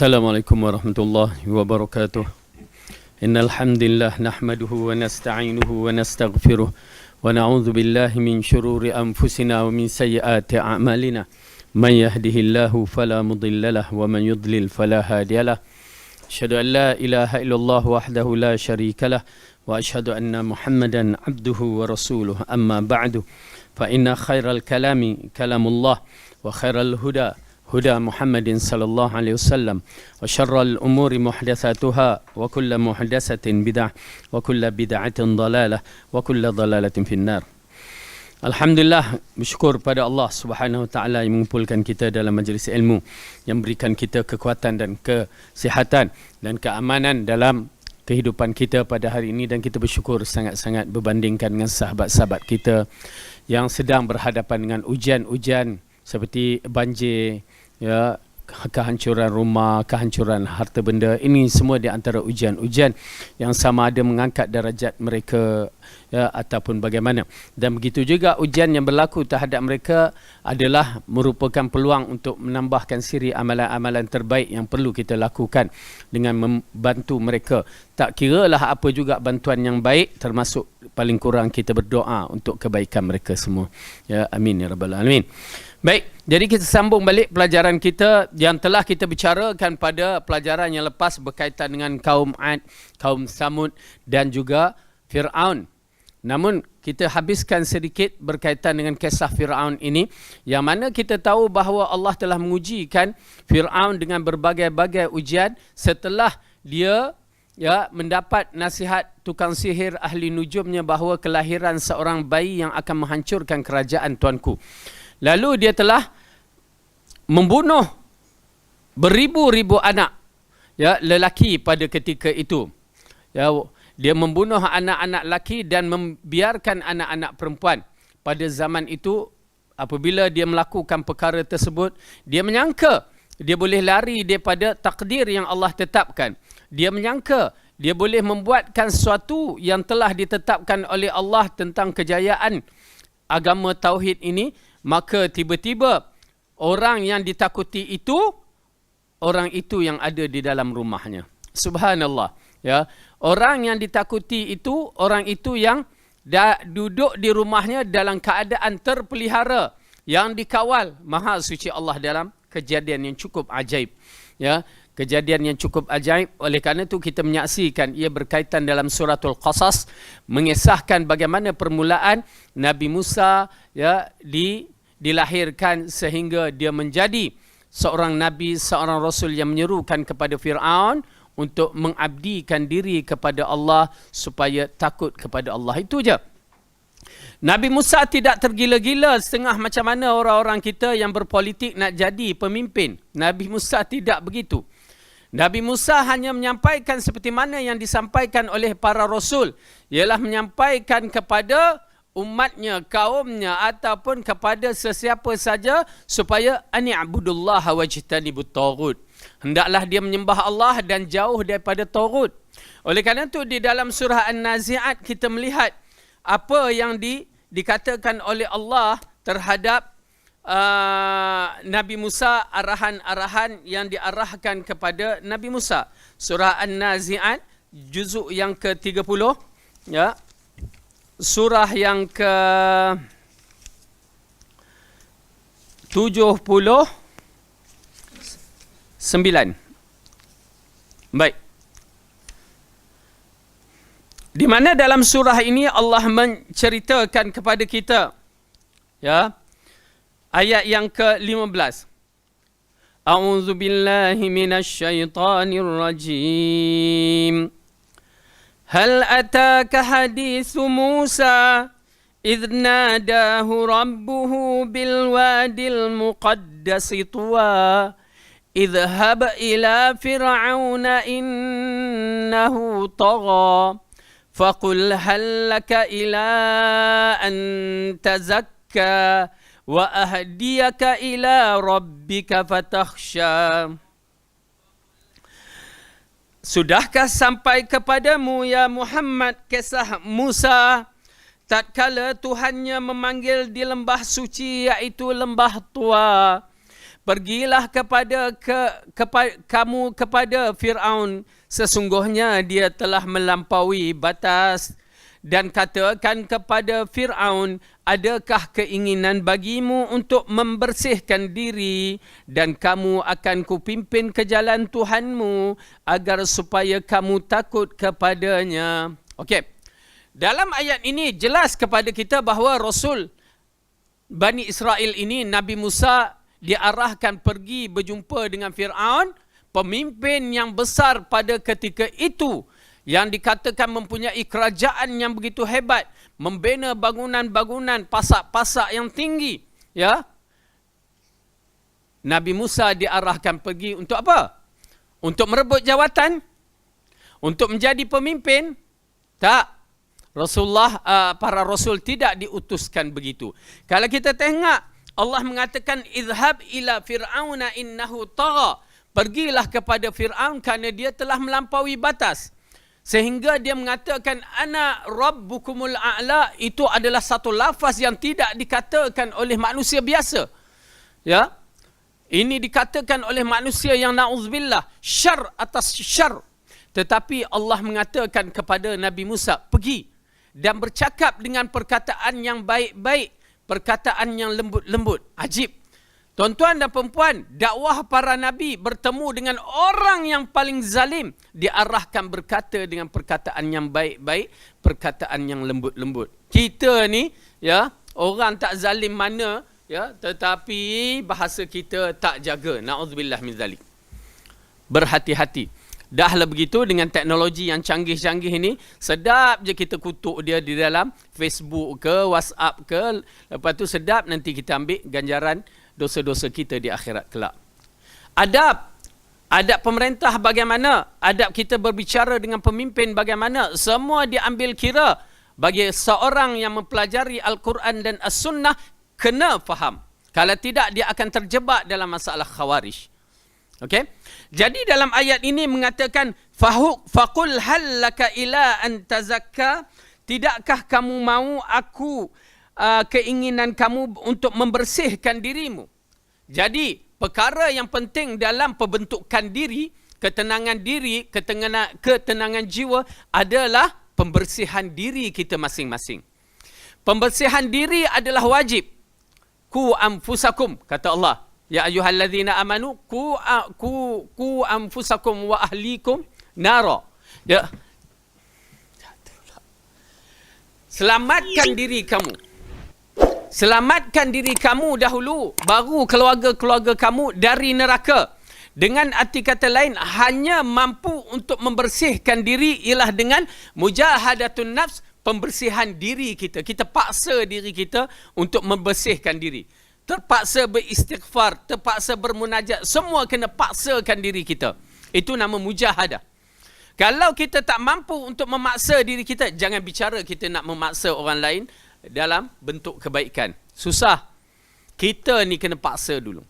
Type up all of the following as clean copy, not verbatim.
Assalamualaikum warahmatullahi wabarakatuh. Innal hamdalillah nahmaduhu wa nasta'inuhu wa nastaghfiruh wa na'udzu billahi min shururi anfusina wa min sayyiati a'malina. Man yahdihillahu fala mudilla lahu wa man yudlil fala hadiya lahu. Asyhadu an la ilaha illallah wahdahu la syarika lah wa asyhadu anna Muhammadan abduhu wa rasuluh. Amma ba'du. Fa inna khairal kalami kalamullah wa khairal huda huda Muhammadin sallallahu alaihi wasallam wa syarrul umuri muhdatsatuha wa kullu muhdatsatin bid'ah wa kullu bid'atin dalalah wa kullu dalalatin finnar. Alhamdulillah, bersyukur pada Allah Subhanahu wa taala yang mengumpulkan kita dalam majlis ilmu, yang berikan kita kekuatan dan kesihatan dan keamanan dalam kehidupan kita pada hari ini, dan kita bersyukur sangat-sangat berbandingkan dengan sahabat-sahabat kita yang sedang berhadapan dengan ujian-ujian seperti banjir, ya, kehancuran rumah, kehancuran harta benda. Ini semua di antara ujian-ujian yang sama ada mengangkat darajat mereka, ya, ataupun bagaimana. Dan begitu juga ujian yang berlaku terhadap mereka adalah merupakan peluang untuk menambahkan siri amalan-amalan terbaik yang perlu kita lakukan dengan membantu mereka. Tak kiralah apa juga bantuan yang baik, termasuk paling kurang kita berdoa untuk kebaikan mereka semua. Ya, amin ya rabbal alamin. Baik, jadi kita sambung balik pelajaran kita yang telah kita bicarakan pada pelajaran yang lepas berkaitan dengan kaum Ad, kaum Samud dan juga Fir'aun. Namun kita habiskan sedikit berkaitan dengan kisah Fir'aun ini, yang mana kita tahu bahawa Allah telah mengujikan Fir'aun dengan berbagai-bagai ujian setelah dia, ya, mendapat nasihat tukang sihir ahli nujumnya bahawa kelahiran seorang bayi yang akan menghancurkan kerajaan tuanku. Lalu dia telah membunuh beribu-ribu anak, ya, lelaki pada ketika itu. Ya, dia membunuh anak-anak lelaki dan membiarkan anak-anak perempuan. Pada zaman itu, apabila dia melakukan perkara tersebut, dia menyangka dia boleh lari daripada takdir yang Allah tetapkan. Dia menyangka dia boleh membuatkan sesuatu yang telah ditetapkan oleh Allah tentang kejayaan agama tauhid ini. Maka tiba-tiba orang yang ditakuti itu, orang itu yang ada di dalam rumahnya. Subhanallah. Ya, orang yang ditakuti itu, orang itu yang duduk di rumahnya dalam keadaan terpelihara, yang dikawal Maha Suci Allah dalam kejadian yang cukup ajaib. Ya, kejadian yang cukup ajaib. Oleh kerana itu kita menyaksikan ia berkaitan dalam suratul Qasas, mengisahkan bagaimana permulaan Nabi Musa, ya, dilahirkan sehingga dia menjadi seorang nabi, seorang rasul yang menyerukan kepada Fir'aun untuk mengabdikan diri kepada Allah supaya takut kepada Allah. Itu je. Nabi Musa tidak tergila-gila setengah macam mana orang-orang kita yang berpolitik nak jadi pemimpin. Nabi Musa tidak begitu. Nabi Musa hanya menyampaikan seperti mana yang disampaikan oleh para rasul, ialah menyampaikan kepada umatnya, kaumnya, ataupun kepada sesiapa saja supaya ani'budullaha wajtanibut taghut. Hendaklah dia menyembah Allah dan jauh daripada taghut. Oleh kerana itu di dalam surah An-Nazi'at kita melihat apa yang dikatakan oleh Allah terhadap Nabi Musa, arahan-arahan yang diarahkan kepada Nabi Musa. Surah An-Nazi'at juzuk yang ke-30, ya. Surah yang ke-79. Baik. Di mana dalam surah ini Allah menceritakan kepada kita, ya, ayat yang ke-15. A'udzu billahi minasy syaithanir rajim. هل أتاك حديث موسى إذ ناداه ربه بالوادي المقدس طوى اذهب إلى فرعون إنه طغى فقل هل لك إلى أن تزكى وأهديك إلى ربك فتخشى. Sudahkah sampai kepadamu ya Muhammad kisah Musa tatkala Tuhannya memanggil di lembah suci, iaitu lembah Tua, pergilah kamu kepada Fir'aun, sesungguhnya dia telah melampaui batas, dan katakan kepada Fir'aun, adakah keinginan bagimu untuk membersihkan diri, dan kamu akan kupimpin ke jalan Tuhanmu agar supaya kamu takut kepadanya. Okey. Dalam ayat ini jelas kepada kita bahawa Rasul Bani Israel ini, Nabi Musa, diarahkan pergi berjumpa dengan Fir'aun, pemimpin yang besar pada ketika itu, yang dikatakan mempunyai kerajaan yang begitu hebat, membina bangunan-bangunan, pasak-pasak yang tinggi. Ya, Nabi Musa diarahkan pergi untuk apa? Untuk merebut jawatan? Untuk menjadi pemimpin? Tak. Rasulullah, para Rasul tidak diutuskan begitu. Kalau kita tengok, Allah mengatakan, idhab ila fir'auna innahu tagha. Pergilah kepada Fir'aun kerana dia telah melampaui batas. Sehingga dia mengatakan, ana rabbukumul a'la. Itu adalah satu lafaz yang tidak dikatakan oleh manusia biasa. Ya, ini dikatakan oleh manusia yang na'udzubillah, syar atas syar. Tetapi Allah mengatakan kepada Nabi Musa, pergi dan bercakap dengan perkataan yang baik-baik, perkataan yang lembut-lembut. Ajib. Tuan-tuan dan perempuan, dakwah para Nabi bertemu dengan orang yang paling zalim, diarahkan berkata dengan perkataan yang baik-baik, perkataan yang lembut-lembut. Kita ni, ya, orang tak zalim mana, ya, tetapi bahasa kita tak jaga. Na'udzubillah min zalik. Berhati-hati. Dahlah begitu, dengan teknologi yang canggih-canggih ini, sedap je kita kutuk dia di dalam Facebook ke, WhatsApp ke. Lepas tu sedap nanti kita ambil ganjaran dosa-dosa kita di akhirat kelak. Adab pemerintah bagaimana? Adab kita berbicara dengan pemimpin bagaimana? Semua diambil kira. Bagi seorang yang mempelajari Al-Quran dan As-Sunnah, kena faham. Kalau tidak, dia akan terjebak dalam masalah khawarij. Okey? Jadi dalam ayat ini mengatakan, faqul hal laka ila an tazakka, tidakkah kamu mahu aku keinginan kamu untuk membersihkan dirimu. Jadi perkara yang penting dalam pembentukan diri, ketenangan jiwa adalah pembersihan diri kita masing-masing. Pembersihan diri adalah wajib. Ku anfusakum, kata Allah. Ya ayyuhallazina amanu ku anfusakum wa ahlikum nara. Ya. Selamatkan diri kamu. Selamatkan diri kamu dahulu, baru keluarga-keluarga kamu dari neraka. Dengan arti kata lain, hanya mampu untuk membersihkan diri ialah dengan mujahadatun nafs, pembersihan diri kita. Kita paksa diri kita untuk membersihkan diri. Terpaksa beristighfar, terpaksa bermunajat, semua kena paksakan diri kita. Itu nama mujahadah. Kalau kita tak mampu untuk memaksa diri kita, jangan bicara kita nak memaksa orang lain dalam bentuk kebaikan. Susah. Kita ni kena paksa dulu.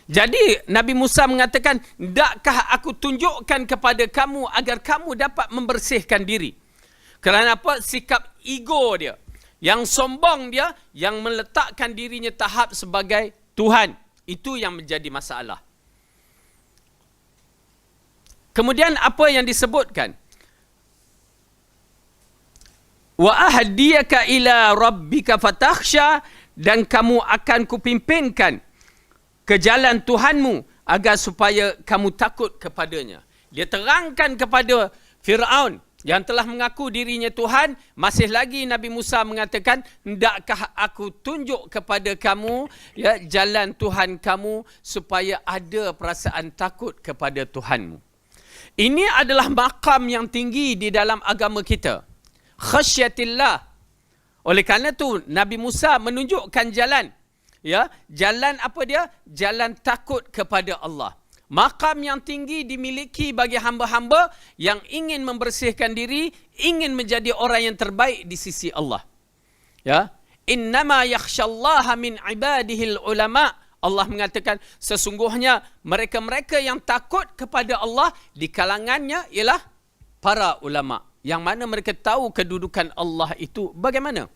Jadi Nabi Musa mengatakan, dakkah aku tunjukkan kepada kamu agar kamu dapat membersihkan diri. Kerana apa? Sikap ego dia, yang sombong dia, yang meletakkan dirinya tahap sebagai Tuhan. Itu yang menjadi masalah. Kemudian apa yang disebutkan? Wa ahdiyaka ila rabbika fatakhsha, dan kamu akan kupimpinkan ke jalan Tuhanmu agar supaya kamu takut kepadanya. Dia terangkan kepada Fir'aun yang telah mengaku dirinya Tuhan. Masih lagi Nabi Musa mengatakan, hendakkah aku tunjuk kepada kamu, ya, jalan Tuhan kamu supaya ada perasaan takut kepada Tuhanmu. Ini adalah maqam yang tinggi di dalam agama kita. Khasyatillah. Oleh kerana itu Nabi Musa menunjukkan jalan. Ya, jalan apa dia? Jalan takut kepada Allah. Maqam yang tinggi dimiliki bagi hamba-hamba yang ingin membersihkan diri, ingin menjadi orang yang terbaik di sisi Allah. Ya, innama yakhsyallaha min ibadihil ulama. Allah mengatakan sesungguhnya mereka-mereka yang takut kepada Allah di kalangannya ialah para ulama, yang mana mereka tahu kedudukan Allah itu bagaimana.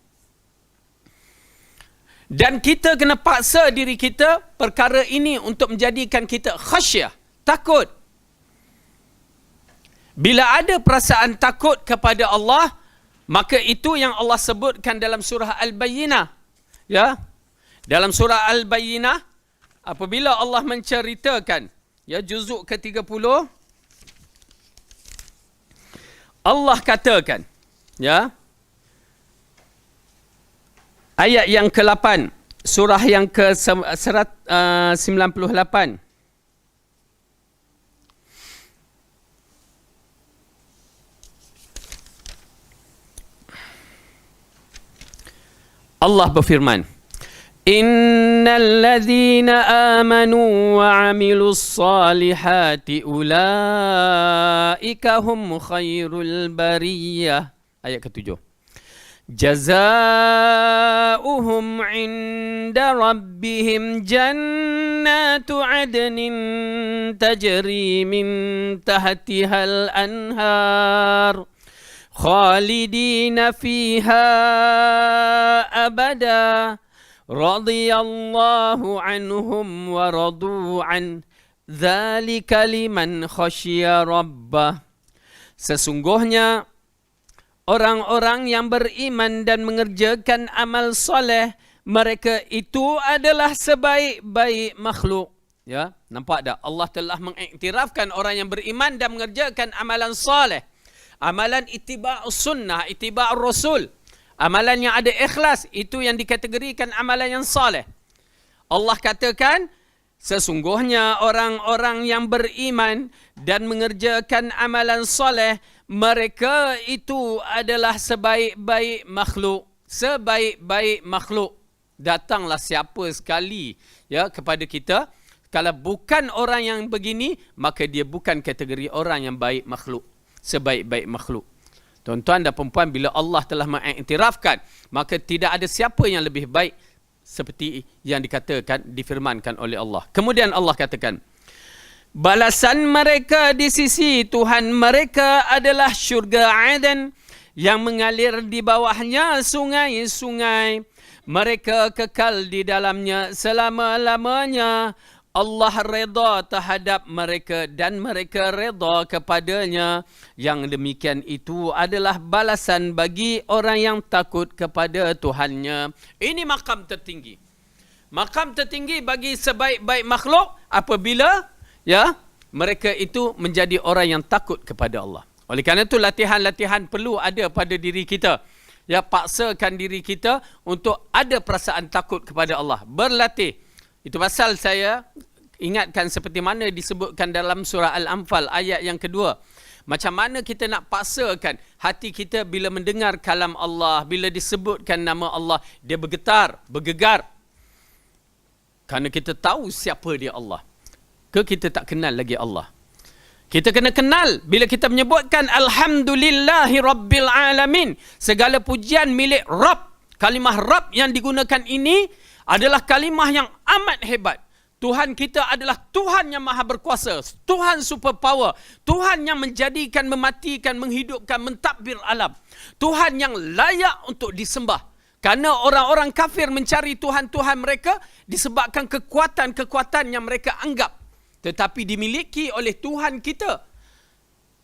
Dan kita kena paksa diri kita perkara ini untuk menjadikan kita khasyah, takut. Bila ada perasaan takut kepada Allah, maka itu yang Allah sebutkan dalam surah Al-Bayyinah. Ya. Dalam surah Al-Bayyinah, apabila Allah menceritakan, ya, juzuk ke-30, Allah katakan, ya, ayat yang ke-8, surah yang ke-98. Allah berfirman, Innal ladzina amanu wa 'amilus salihati ulaika hum khairul bariyah. Ayat ke-7. Jazaohum 'inda rabbihim jannatu 'adnin tajri min tahtihal anhar khalidina fiha abada radiyallahu anhum wa radu an dzalika liman khasyiya rabbah. Sesungguhnya orang-orang yang beriman dan mengerjakan amal soleh, mereka itu adalah sebaik-baik makhluk. Ya, nampak tak? Allah telah mengiktirafkan orang yang beriman dan mengerjakan amalan soleh. Amalan itiba'us sunnah, itiba'ur rasul. Amalan yang ada ikhlas, itu yang dikategorikan amalan yang soleh. Allah katakan, sesungguhnya orang-orang yang beriman dan mengerjakan amalan soleh, mereka itu adalah sebaik-baik makhluk. Sebaik-baik makhluk. Datanglah siapa sekali, ya, kepada kita. Kalau bukan orang yang begini, maka dia bukan kategori orang yang baik makhluk. Sebaik-baik makhluk. Tuan-tuan dan perempuan, bila Allah telah mengiktirafkan, maka tidak ada siapa yang lebih baik seperti yang dikatakan, difirmankan oleh Allah. Kemudian Allah katakan, balasan mereka di sisi Tuhan mereka adalah syurga Aden yang mengalir di bawahnya sungai-sungai. Mereka kekal di dalamnya selama-lamanya. Allah redha terhadap mereka dan mereka redha kepadanya. Yang demikian itu adalah balasan bagi orang yang takut kepada Tuhannya. Ini makam tertinggi. Makam tertinggi bagi sebaik-baik makhluk apabila, ya, mereka itu menjadi orang yang takut kepada Allah. Oleh kerana itu latihan-latihan perlu ada pada diri kita. Ya, paksakan diri kita untuk ada perasaan takut kepada Allah. Berlatih. Itu pasal saya ingatkan seperti mana disebutkan dalam surah Al-Anfal ayat yang kedua. Macam mana kita nak paksakan hati kita bila mendengar kalam Allah, bila disebutkan nama Allah, dia bergetar, bergegar. Kerana kita tahu siapa dia Allah. Ke kita tak kenal lagi Allah? Kita kena kenal bila kita menyebutkan Alhamdulillahi Rabbil Alamin. Segala pujian milik Rabb. Kalimah Rabb yang digunakan ini adalah kalimah yang amat hebat. Tuhan kita adalah Tuhan yang maha berkuasa. Tuhan super power. Tuhan yang menjadikan, mematikan, menghidupkan, mentadbir alam. Tuhan yang layak untuk disembah. Kerana orang-orang kafir mencari Tuhan-Tuhan mereka disebabkan kekuatan-kekuatan yang mereka anggap. Tetapi dimiliki oleh Tuhan kita.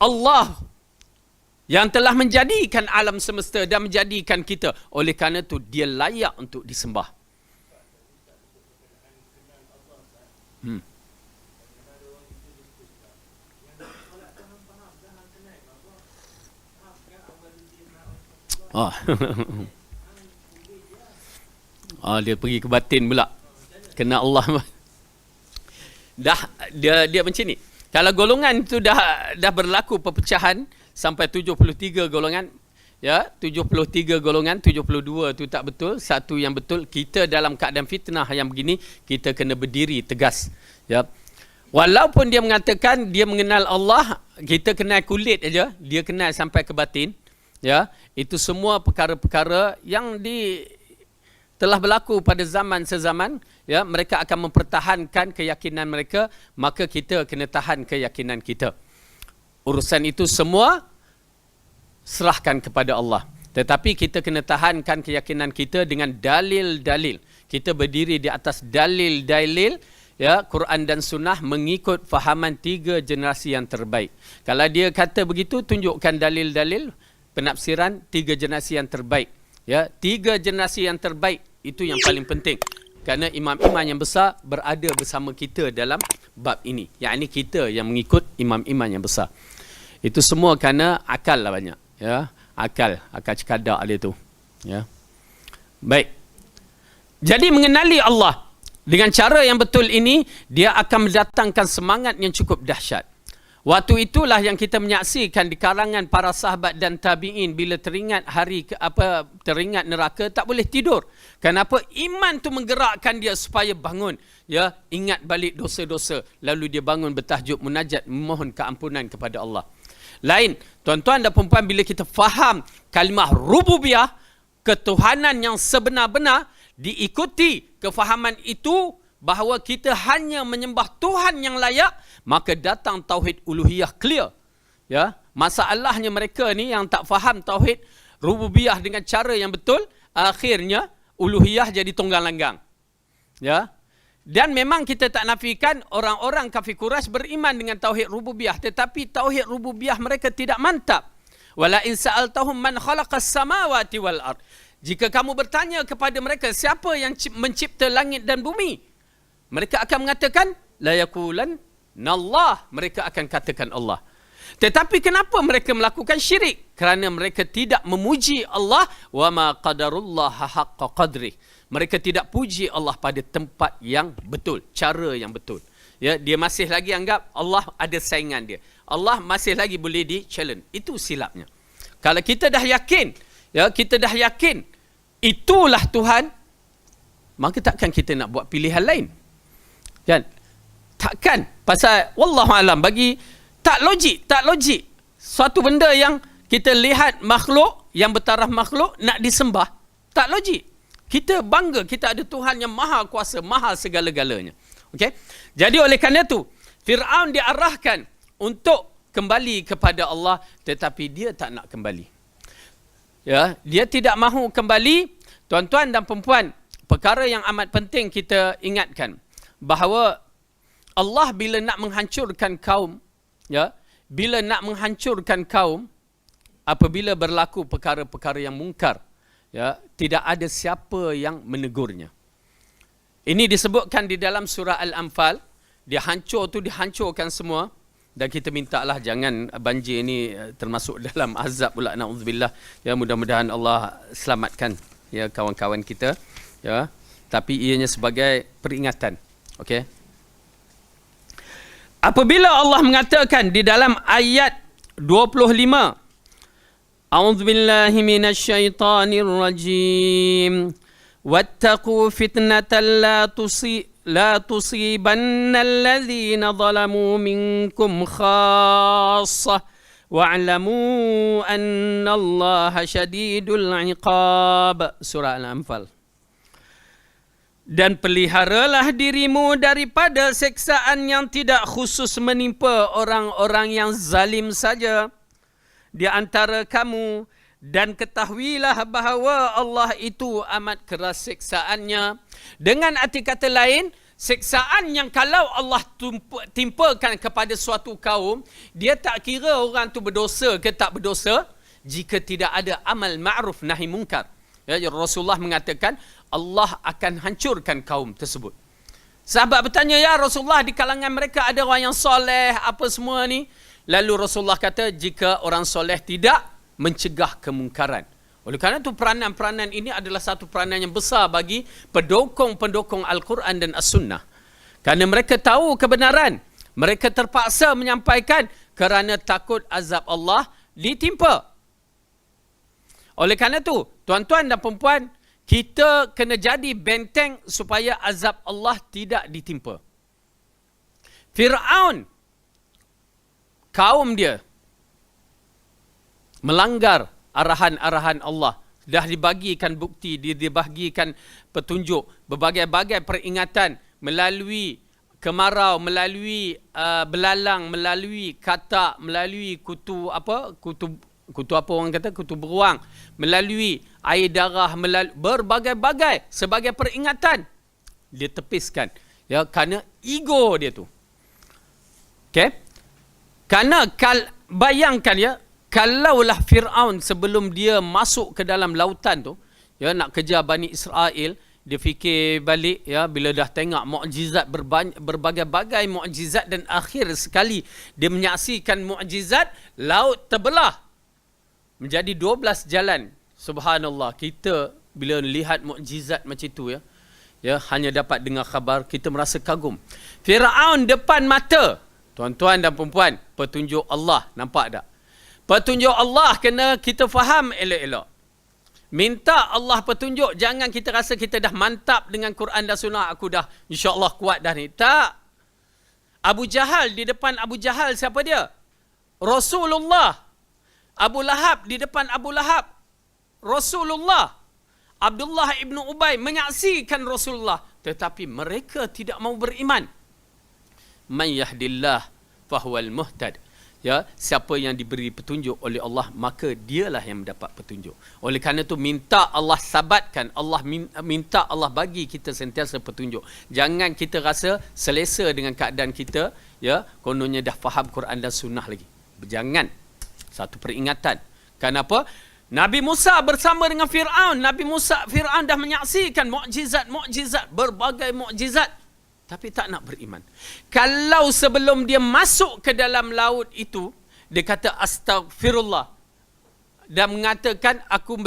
Allah yang telah menjadikan alam semesta dan menjadikan kita. Oleh kerana itu dia layak untuk disembah. Dia pergi ke batin pula. Kena Allah. Dia macam ni. Kalau golongan itu dah berlaku perpecahan sampai 73 golongan, ya, 73 golongan, 72 tu tak betul, satu yang betul. Kita dalam keadaan fitnah yang begini, kita kena berdiri tegas, ya. Walaupun dia mengatakan dia mengenal Allah, kita kenal kulit aja, dia kenal sampai ke batin, ya. Itu semua perkara-perkara yang telah berlaku pada zaman sezaman, ya. Mereka akan mempertahankan keyakinan mereka, maka kita kena tahan keyakinan kita. Urusan itu semua serahkan kepada Allah. Tetapi kita kena tahankan keyakinan kita dengan dalil-dalil. kita berdiri di atas dalil-dalil, ya, Quran dan Sunnah, mengikut fahaman 3 generasi yang terbaik. Kalau dia kata begitu, tunjukkan dalil-dalil penafsiran 3 generasi yang terbaik. Ya, 3 generasi yang terbaik itu yang paling penting. Kerana imam-imam yang besar berada bersama kita dalam bab ini. Yang ini kita yang mengikut imam-imam yang besar. Itu semua kerana akal lah banyak. Ya, akal cekadak dia tu. Ya. Baik. Jadi mengenali Allah dengan cara yang betul ini, dia akan mendatangkan semangat yang cukup dahsyat. Waktu itulah yang kita menyaksikan di kalangan para sahabat dan tabi'in, bila teringat teringat neraka, tak boleh tidur. Kenapa? Iman tu menggerakkan dia supaya bangun, ya, ingat balik dosa-dosa, lalu dia bangun bertahajud, munajat, memohon keampunan kepada Allah. Lain, tuan-tuan dan puan-puan, bila kita faham kalimah rububiyah, ketuhanan yang sebenar-benar, diikuti kefahaman itu bahawa kita hanya menyembah Tuhan yang layak, maka datang tauhid uluhiyah clear. Ya, masalahnya mereka ni yang tak faham tauhid rububiyah dengan cara yang betul, akhirnya uluhiyah jadi tunggang langgang. Ya. Dan memang kita tak nafikan orang-orang kafir Quraisy beriman dengan tauhid rububiyah, tetapi tauhid rububiyah mereka tidak mantap. Wala in sa'altahum man khalaqas samawati wal ard. Jika kamu bertanya kepada mereka siapa yang mencipta langit dan bumi, mereka akan mengatakan la yaqulan nallah, mereka akan katakan Allah. Tetapi kenapa mereka melakukan syirik? Kerana mereka tidak memuji Allah, wa ma qadarullah haqqa qadrih. Mereka tidak puji Allah pada tempat yang betul, cara yang betul. Ya, dia masih lagi anggap Allah ada saingan dia. Allah masih lagi boleh di-challenge. Itu silapnya. Kalau kita dah yakin, ya, kita dah yakin itulah Tuhan, maka takkan kita nak buat pilihan lain. Kan? Takkan. Pasal wallahualam, bagi tak logik. Suatu benda yang kita lihat makhluk, yang bertaraf makhluk, nak disembah, tak logik. Kita bangga kita ada Tuhan yang maha kuasa, maha segala-galanya. Okey? Jadi oleh kerana itu, Fir'aun diarahkan untuk kembali kepada Allah, tetapi dia tak nak kembali. Ya, dia tidak mahu kembali. Tuan-tuan dan perempuan, perkara yang amat penting kita ingatkan, bahawa Allah bila nak menghancurkan kaum, ya, bila nak menghancurkan kaum, apabila berlaku perkara-perkara yang mungkar, ya, tidak ada siapa yang menegurnya. Ini disebutkan di dalam surah Al-Anfal. Dia hancur tu dihancurkan semua, dan kita mintalah jangan banjir ini termasuk dalam azab pula, na'udzubillah. Ya, mudah-mudahan Allah selamatkan, ya, kawan-kawan kita, ya. Tapi ianya sebagai peringatan. Okey. Apabila Allah mengatakan di dalam ayat 25, A'udzubillahi minasyaitanir rajim. Wattaqu fitnatan la tusibanna alladhina zalamu minkum khassah wa'lamu anna Allaha syadidul iqab. Surah Al-Anfal. Dan peliharalah dirimu daripada seksaan yang tidak khusus menimpa orang-orang yang zalim saja di antara kamu, dan ketahuilah bahawa Allah itu amat keras seksaannya. Dengan arti kata lain, seksaan yang kalau Allah timpakan kepada suatu kaum, dia tak kira orang tu berdosa ke tak berdosa, jika tidak ada amal ma'ruf nahi mungkar. Ya, Rasulullah mengatakan Allah akan hancurkan kaum tersebut. Sahabat bertanya, ya Rasulullah, di kalangan mereka ada orang yang soleh, apa semua ni? Lalu Rasulullah kata, jika orang soleh tidak mencegah kemungkaran. Oleh kerana itu peranan-peranan ini adalah satu peranan yang besar bagi pendukung-pendukung Al-Quran dan As-Sunnah. Kerana mereka tahu kebenaran, mereka terpaksa menyampaikan kerana takut azab Allah ditimpa. Oleh kerana itu, tuan-tuan dan perempuan, kita kena jadi benteng supaya azab Allah tidak ditimpa. Fir'aun, kaum dia melanggar arahan-arahan Allah. Dah dibagikan bukti, dibagikan petunjuk, berbagai-bagai peringatan melalui kemarau, melalui belalang, melalui katak, melalui kutu kutu apa orang kata, kutu beruang, melalui air darah, melalui berbagai-bagai sebagai peringatan, dia tepiskan. Ya, kerana ego dia tu. Okey? Kerana bayangkan ya, kalaulah Firaun sebelum dia masuk ke dalam lautan tu, ya, nak kejar Bani Israel, dia fikir balik ya, bila dah tengok mukjizat berbagai-bagai mukjizat, dan akhir sekali dia menyaksikan mukjizat, laut terbelah menjadi 12 jalan. Subhanallah, kita bila lihat mukjizat macam tu ya, hanya dapat dengar khabar, kita merasa kagum. Firaun depan mata, tuan-tuan dan perempuan, petunjuk Allah, nampak tak? Petunjuk Allah kena kita faham elok-elok. Minta Allah petunjuk, jangan kita rasa kita dah mantap dengan Quran dan Sunnah, aku dah insya-Allah kuat dah ni. Tak. Abu Jahal, di depan Abu Jahal siapa dia? Rasulullah. Abu Lahab, di depan Abu Lahab, Rasulullah. Abdullah ibnu Ubay menyaksikan Rasulullah, tetapi mereka tidak mau beriman. Man yahdillah fahuwal muhtad. Ya, siapa yang diberi petunjuk oleh Allah, maka dialah yang mendapat petunjuk. Oleh kerana itu minta Allah sabatkan, Allah minta Allah bagi kita sentiasa petunjuk. Jangan kita rasa selesa dengan keadaan kita, ya, kononnya dah faham Quran dan Sunnah lagi. Jangan. Satu peringatan. Kenapa? Nabi Musa bersama dengan Firaun. Firaun dah menyaksikan mukjizat, berbagai mukjizat, tapi tak nak beriman. Kalau sebelum dia masuk ke dalam laut itu, dia kata astagfirullah dan mengatakan aku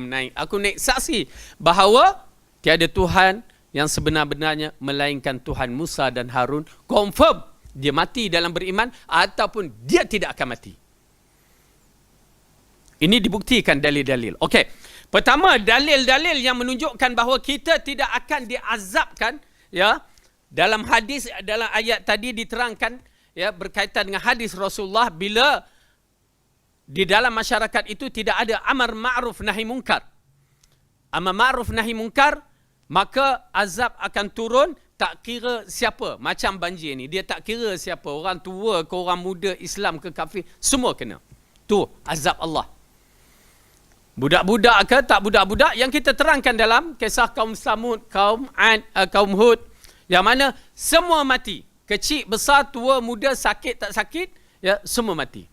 naik saksi bahawa tiada Tuhan yang sebenar-benarnya melainkan Tuhan Musa dan Harun. Confirm dia mati dalam beriman ataupun dia tidak akan mati. Ini dibuktikan dalil-dalil. Okey. Pertama, dalil-dalil yang menunjukkan bahawa kita tidak akan diazabkan, ya. Dalam hadis, dalam ayat tadi diterangkan, ya, berkaitan dengan hadis Rasulullah, bila di dalam masyarakat itu tidak ada amar ma'ruf nahi munkar. Amar ma'ruf nahi munkar, maka azab akan turun, tak kira siapa. Macam banjir ni, dia tak kira siapa, orang tua ke orang muda, Islam ke kafir, semua kena. Tu azab Allah. Budak-budak ke tak budak-budak, yang kita terangkan dalam kisah kaum Samud, kaum Ad, kaum Hud, yang mana semua mati. Kecil, besar, tua, muda, sakit, tak sakit, ya, semua mati.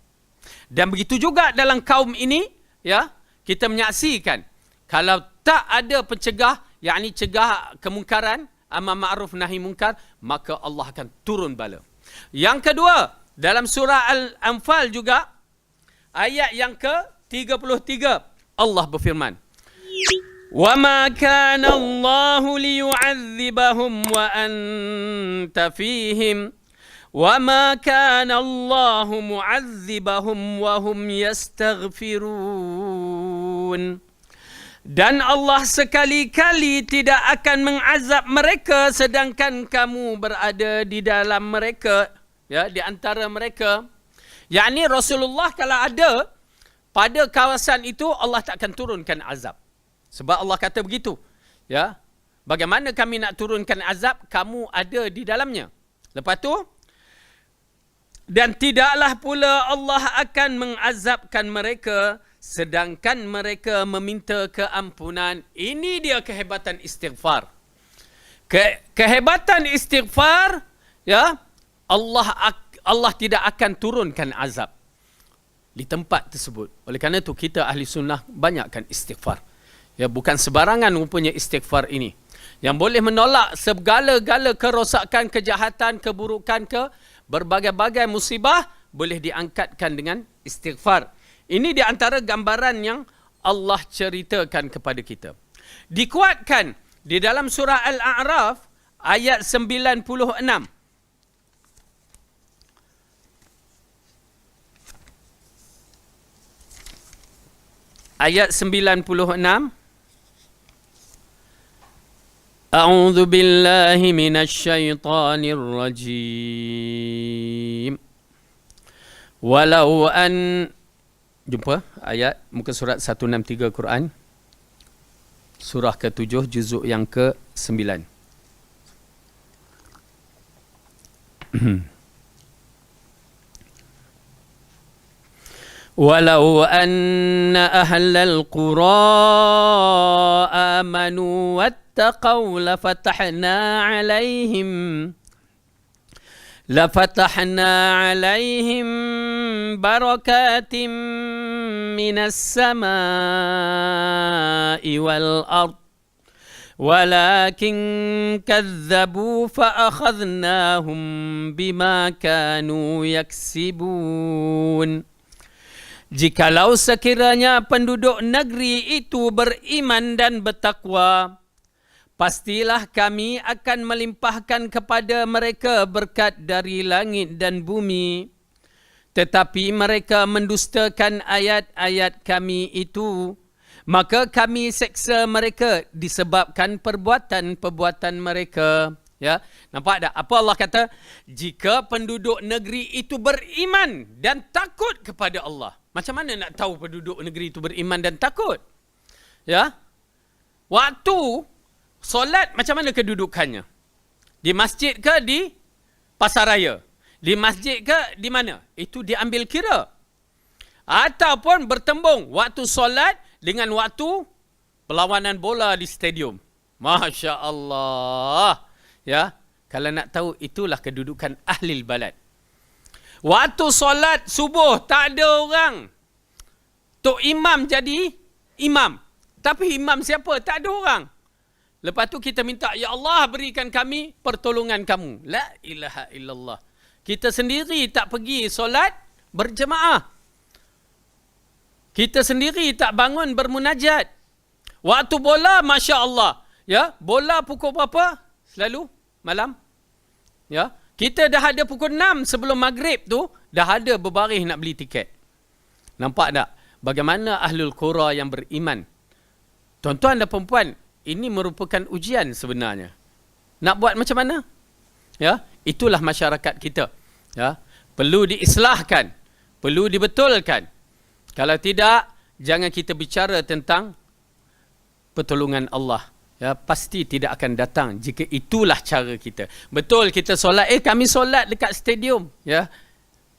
Dan begitu juga dalam kaum ini, ya, kita menyaksikan kalau tak ada pencegah, yakni cegah kemungkaran, amar ma'ruf nahi munkar, maka Allah akan turun bala. Yang kedua, dalam surah Al-Anfal juga, ayat yang ke-33, Allah berfirman, وَمَا كَانَ اللَّهُ لِيُعَذِّبَهُمْ وَأَنْتَ فِيهِمْ وَمَا كَانَ اللَّهُ مُعَذِّبَهُمْ وَهُمْ يَسْتَغْفِرُونَ. Dan Allah sekali-kali tidak akan mengazab mereka sedangkan kamu berada di dalam mereka, ya, di antara mereka. Yakni Rasulullah kalau ada pada kawasan itu, Allah tak akan turunkan azab. Sebab Allah kata begitu. Ya. Bagaimana kami nak turunkan azab? Kamu ada di dalamnya. Lepas tu, dan tidaklah pula Allah akan mengazabkan mereka sedangkan mereka meminta keampunan. Ini dia kehebatan istighfar. Kehebatan istighfar, ya, Allah tidak akan turunkan azab di tempat tersebut. Oleh kerana itu kita ahli sunnah banyakkan istighfar. Ya, bukan sebarangan rupanya istighfar ini, yang boleh menolak segala-gala kerosakan, kejahatan, keburukan, berbagai-bagai musibah, boleh diangkatkan dengan istighfar. Ini di antara gambaran yang Allah ceritakan kepada kita. Dikuatkan di dalam surah Al-A'raf ayat 96. Ayat 96. A'udzu billahi minasyaitonir rajim. Walau an, jumpa ayat muka surat 163 Quran, surah ke-7 juzuk yang ke-9. Walau anna ahlal qura amanu wattaqaw لفتحنا عليهم بركات من السماء والأرض ولكن كذبوا فأخذناهم بما كانوا يكسبون. Jikalau sekiranya penduduk negeri itu beriman dan bertakwa, pastilah kami akan melimpahkan kepada mereka berkat dari langit dan bumi. Tetapi mereka mendustakan ayat-ayat kami itu, maka kami seksa mereka disebabkan perbuatan-perbuatan mereka. Ya, nampak tak? Apa Allah kata? Jika penduduk negeri itu beriman dan takut kepada Allah. Macam mana nak tahu penduduk negeri itu beriman dan takut? Ya, waktu solat macam mana kedudukannya? Di masjid ke di pasaraya? Di masjid ke di mana? Itu diambil kira. Ataupun bertembung waktu solat dengan waktu perlawanan bola di stadium. Masya Allah. Ya, kalau nak tahu itulah kedudukan ahli balad. Waktu solat subuh tak ada orang. Tok imam jadi imam. Tapi imam siapa? Tak ada orang. Lepas tu kita minta, ya Allah berikan kami pertolongan kamu. La ilaha illallah. Kita sendiri tak pergi solat berjemaah. Kita sendiri tak bangun bermunajat. Waktu bola, Masya Allah. Ya, bola pukul berapa? Selalu malam. Ya, kita dah ada pukul 6 sebelum maghrib tu, dah ada berbaris nak beli tiket. Nampak tak? Bagaimana ahlul qura yang beriman. Tuan-tuan dan perempuan, ini merupakan ujian sebenarnya. Nak buat macam mana? Ya, itulah masyarakat kita. Ya, perlu diislahkan, perlu dibetulkan. Kalau tidak, jangan kita bicara tentang pertolongan Allah. Ya, pasti tidak akan datang jika itulah cara kita. Betul kita solat, kami solat dekat stadium. Ya,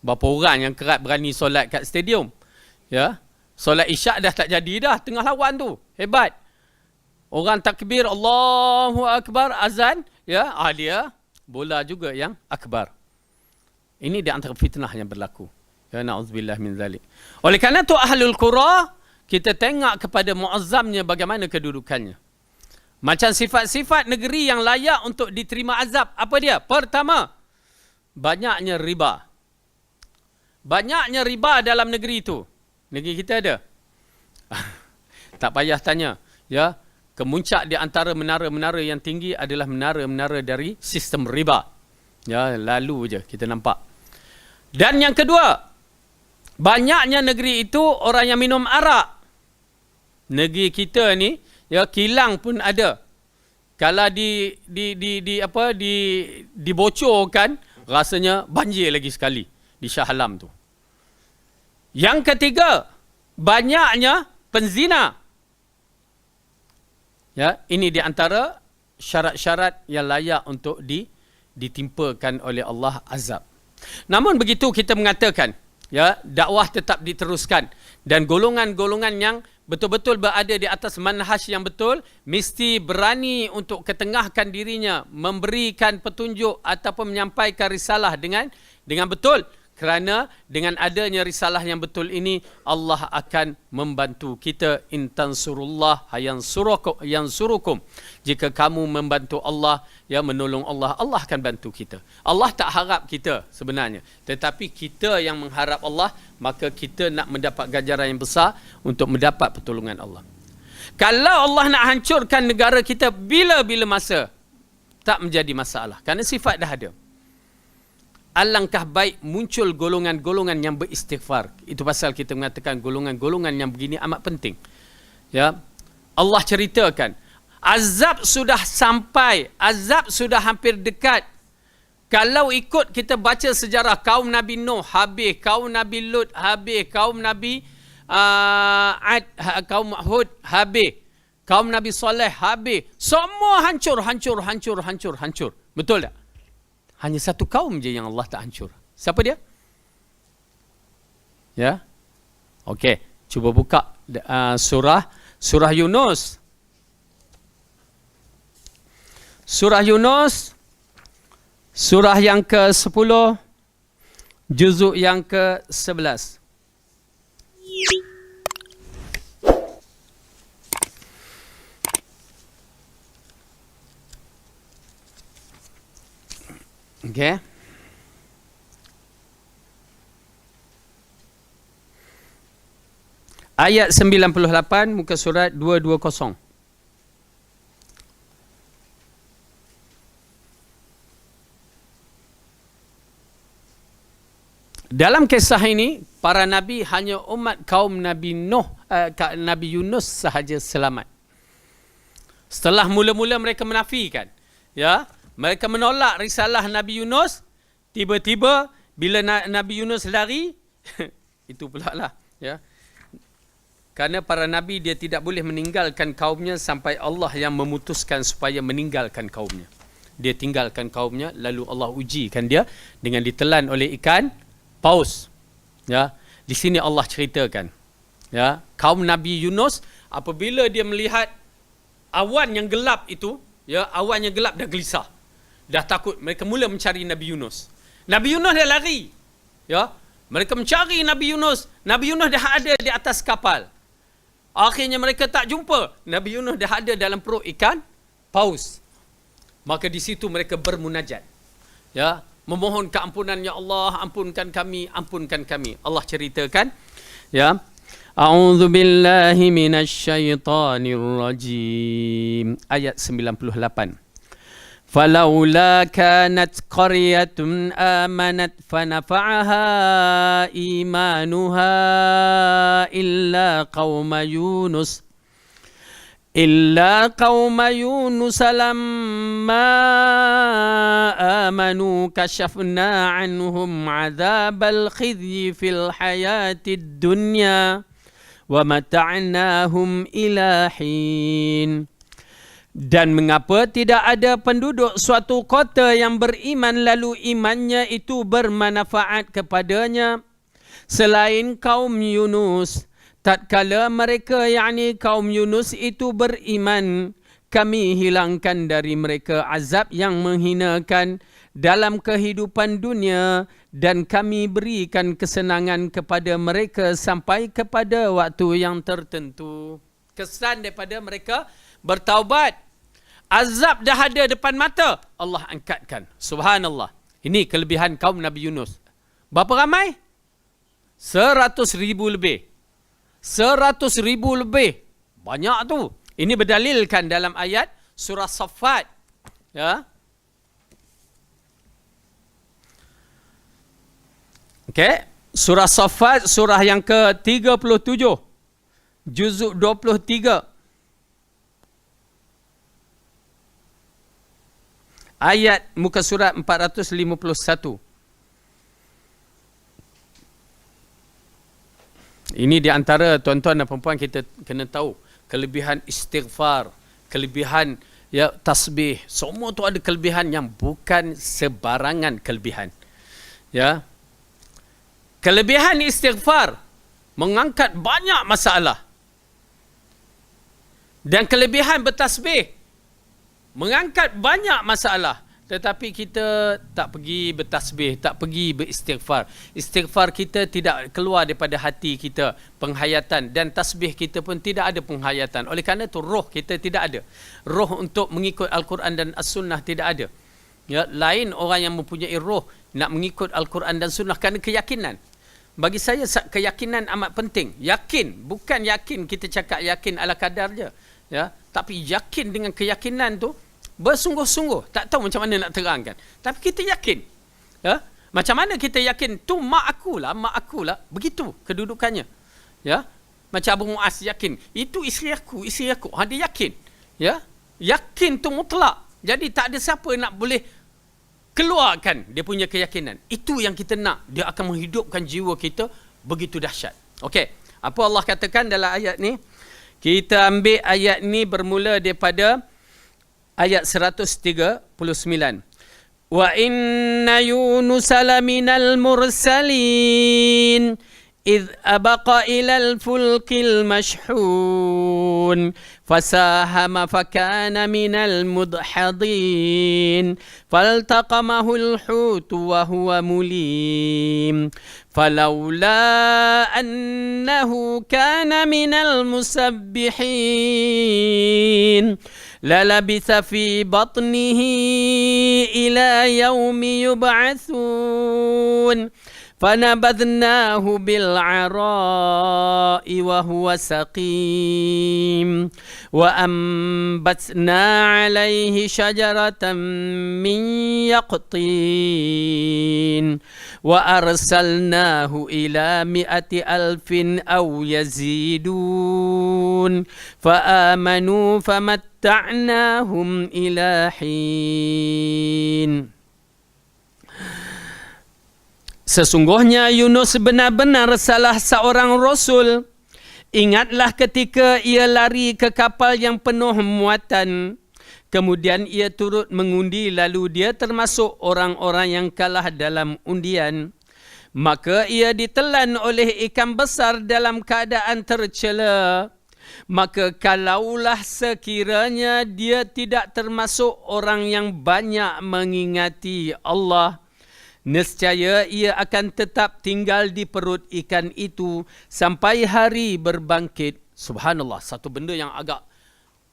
berapa orang yang kerap berani solat kat stadium? Ya, solat isyak dah tak jadi dah tengah lawan tu. Hebat. Orang takbir Allahu Akbar, azan, ya, dia bola juga yang akbar. Ini di antara fitnah yang berlaku. Ya, na'udzubillah min zalik. Oleh kerana tu ahlul qura, kita tengok kepada muazzamnya bagaimana kedudukannya. Macam sifat-sifat negeri yang layak untuk diterima azab. Apa dia? Pertama, banyaknya riba. Banyaknya riba dalam negeri itu. Negeri kita ada? Tak payah tanya. Ya, kemuncak di antara menara-menara yang tinggi adalah menara-menara dari sistem riba. Ya, lalu je kita nampak. Dan yang kedua, banyaknya negeri itu orang yang minum arak. Negeri kita ni, ya, kilang pun ada. Kalau dibocorkan, rasanya banjir lagi sekali di Shah Alam tu. Yang ketiga, banyaknya penzina. Ya, ini di antara syarat-syarat yang layak untuk ditimpakan oleh Allah azab. Namun begitu kita mengatakan, ya, dakwah tetap diteruskan dan golongan-golongan yang betul-betul berada di atas manhaj yang betul mesti berani untuk ketengahkan dirinya, memberikan petunjuk ataupun menyampaikan risalah dengan betul. Kerana dengan adanya risalah yang betul ini, Allah akan membantu kita. In tansurullah yansurukum. Jika kamu membantu Allah, ya, menolong Allah, Allah akan bantu kita. Allah tak harap kita sebenarnya, tetapi kita yang mengharap Allah, maka kita nak mendapat ganjaran yang besar untuk mendapat pertolongan Allah. Kalau Allah nak hancurkan negara kita bila-bila masa, tak menjadi masalah, kerana sifat dah ada. Alangkah baik muncul golongan-golongan yang beristighfar. Itu pasal kita mengatakan golongan-golongan yang begini amat penting. Ya, Allah ceritakan, azab sudah sampai, azab sudah hampir dekat. Kalau ikut kita baca sejarah, kaum Nabi Nuh habis, kaum Nabi Lut habis, kaum Nabi kaum Hud habis, kaum Nabi Saleh habis. Semua hancur. Betul tak? Hanya satu kaum je yang Allah tak hancur. Siapa dia? Ya, Okey, cuba buka surah Yunus. Surah Yunus, surah yang ke-10, juzuk yang ke-11. Okey. Ayat 98, muka surat 220. Dalam kisah ini, para nabi hanya umat kaum Nabi Nabi Yunus sahaja selamat. Setelah mula-mula mereka menafikan, ya, mereka menolak risalah Nabi Yunus, tiba-tiba bila Nabi Yunus lari, itu pula lah, ya. Kerana para nabi dia tidak boleh meninggalkan kaumnya sampai Allah yang memutuskan supaya meninggalkan kaumnya. Dia tinggalkan kaumnya, lalu Allah ujikan dia dengan ditelan oleh ikan paus. Ya, di sini Allah ceritakan, ya, kaum Nabi Yunus apabila dia melihat awan yang gelap itu, ya, awan yang gelap dah gelisah. Dah takut, mereka mula mencari Nabi Yunus. Nabi Yunus dah lari. Ya, mereka mencari Nabi Yunus. Nabi Yunus dah ada di atas kapal. Akhirnya mereka tak jumpa. Nabi Yunus dah ada dalam perut ikan paus. Maka di situ mereka bermunajat. Ya, memohon keampunan, ya Allah, ampunkan kami, ampunkan kami. Allah ceritakan, ya, A'udzu billahi minasyaitonir rajim. Ayat 98. فلولا كانت قرية آمنت فنفعها إيمانها إلا قوم يونس لما آمنوا كشفنا عنهم عذاب الخزي في الحياة الدنيا ومتعناهم إلى حين. Dan mengapa tidak ada penduduk suatu kota yang beriman lalu imannya itu bermanfaat kepadanya selain kaum Yunus. Tatkala mereka, yakni kaum Yunus itu beriman, kami hilangkan dari mereka azab yang menghinakan dalam kehidupan dunia dan kami berikan kesenangan kepada mereka sampai kepada waktu yang tertentu. Kesan daripada mereka bertaubat. Azab dah ada depan mata, Allah angkatkan. Subhanallah. Ini kelebihan kaum Nabi Yunus. Berapa ramai? 100,000 lebih. 100,000 lebih. Banyak tu. Ini berdalilkan dalam ayat surah Saffat. Ya. Okey. Surah Saffat, surah yang ke-37. Juzuk 23. Ayat muka surat 451. Ini di antara tuan-tuan dan perempuan kita kena tahu kelebihan istighfar, kelebihan, ya, tasbih. Semua tu ada kelebihan yang bukan sebarangan kelebihan. Ya. Kelebihan istighfar mengangkat banyak masalah. Dan kelebihan bertasbih mengangkat banyak masalah. Tetapi kita tak pergi bertasbih, tak pergi beristighfar. Istighfar kita tidak keluar daripada hati kita, penghayatan. Dan tasbih kita pun tidak ada penghayatan. Oleh kerana itu roh kita tidak ada. Roh untuk mengikut Al-Quran dan As-Sunnah tidak ada. Ya, lain orang yang mempunyai roh nak mengikut Al-Quran dan Sunnah kerana keyakinan. Bagi saya keyakinan amat penting. Yakin, bukan yakin kita cakap yakin ala kadar je. Ya, tapi yakin dengan keyakinan tu bersungguh-sungguh. Tak tahu macam mana nak terangkan. Tapi kita yakin. Ya? Macam mana kita yakin? Tu mak akulah. Begitu kedudukannya. Ya? Macam Abu Mu'az yakin. Itu isteri aku. Ha, dia yakin. Ya? Yakin tu mutlak. Jadi tak ada siapa nak boleh keluarkan dia punya keyakinan. Itu yang kita nak. Dia akan menghidupkan jiwa kita begitu dahsyat. Okey. Apa Allah katakan dalam ayat ni? Kita ambil ayat ni bermula daripada ayat 139. Wa inna Yunus laminal mursalin إذ أبق إلى الفلك المشحون فساهم فكان من المدحضين فالتقمه الحوت وهو مليم فلولا أنه كان من المسبحين للبث في بطنه إلى يوم يبعثون فنبذناه بالعراء وهو سقيم وأنبتنا عليه شجرة من يقطين وأرسلناه إلى 100,000 أو يزيدون فآمنوا فمتعناهم إلى حين. Sesungguhnya Yunus benar-benar salah seorang Rasul. Ingatlah ketika ia lari ke kapal yang penuh muatan. Kemudian ia turut mengundi, lalu dia termasuk orang-orang yang kalah dalam undian. Maka ia ditelan oleh ikan besar dalam keadaan tercela. Maka kalaulah sekiranya dia tidak termasuk orang yang banyak mengingati Allah, nescaya ia akan tetap tinggal di perut ikan itu sampai hari berbangkit. Subhanallah, satu benda yang agak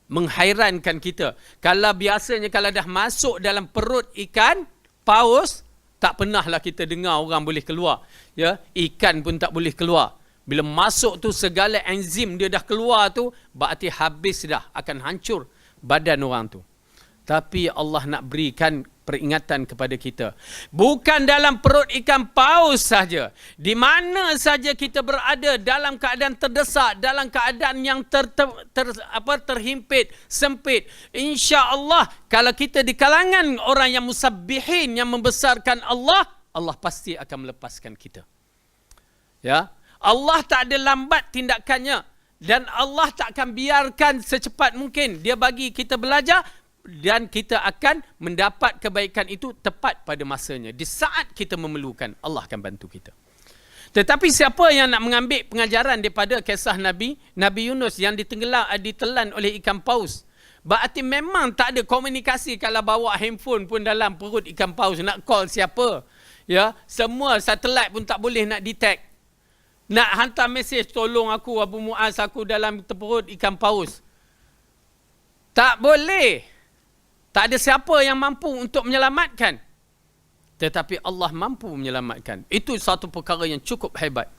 menghairankan kita. Kalau biasanya kalau dah masuk dalam perut ikan paus, tak pernahlah kita dengar orang boleh keluar. Ya, ikan pun tak boleh keluar. Bila masuk tu segala enzim dia dah keluar tu, berarti habis dah, akan hancur badan orang tu. Tapi Allah nak berikan peringatan kepada kita. Bukan dalam perut ikan paus saja. Di mana saja kita berada dalam keadaan terdesak, dalam keadaan yang terhimpit, sempit. Insya-Allah kalau kita di kalangan orang yang musabbihin, yang membesarkan Allah, Allah pasti akan melepaskan kita. Ya, Allah tak ada lambat tindakannya dan Allah tak akan biarkan secepat mungkin. Dia bagi kita belajar dan kita akan mendapat kebaikan itu tepat pada masanya. Di saat kita memerlukan, Allah akan bantu kita. Tetapi siapa yang nak mengambil pengajaran daripada kisah Nabi Yunus yang ditelan oleh ikan paus, berarti memang tak ada komunikasi. Kalau bawa handphone pun dalam perut ikan paus, nak call siapa? Ya, semua satelit pun tak boleh nak detect. Nak hantar mesej, tolong aku Abu Muaz, aku dalam perut ikan paus. Tak boleh. Tak ada siapa yang mampu untuk menyelamatkan. Tetapi Allah mampu menyelamatkan. Itu satu perkara yang cukup hebat.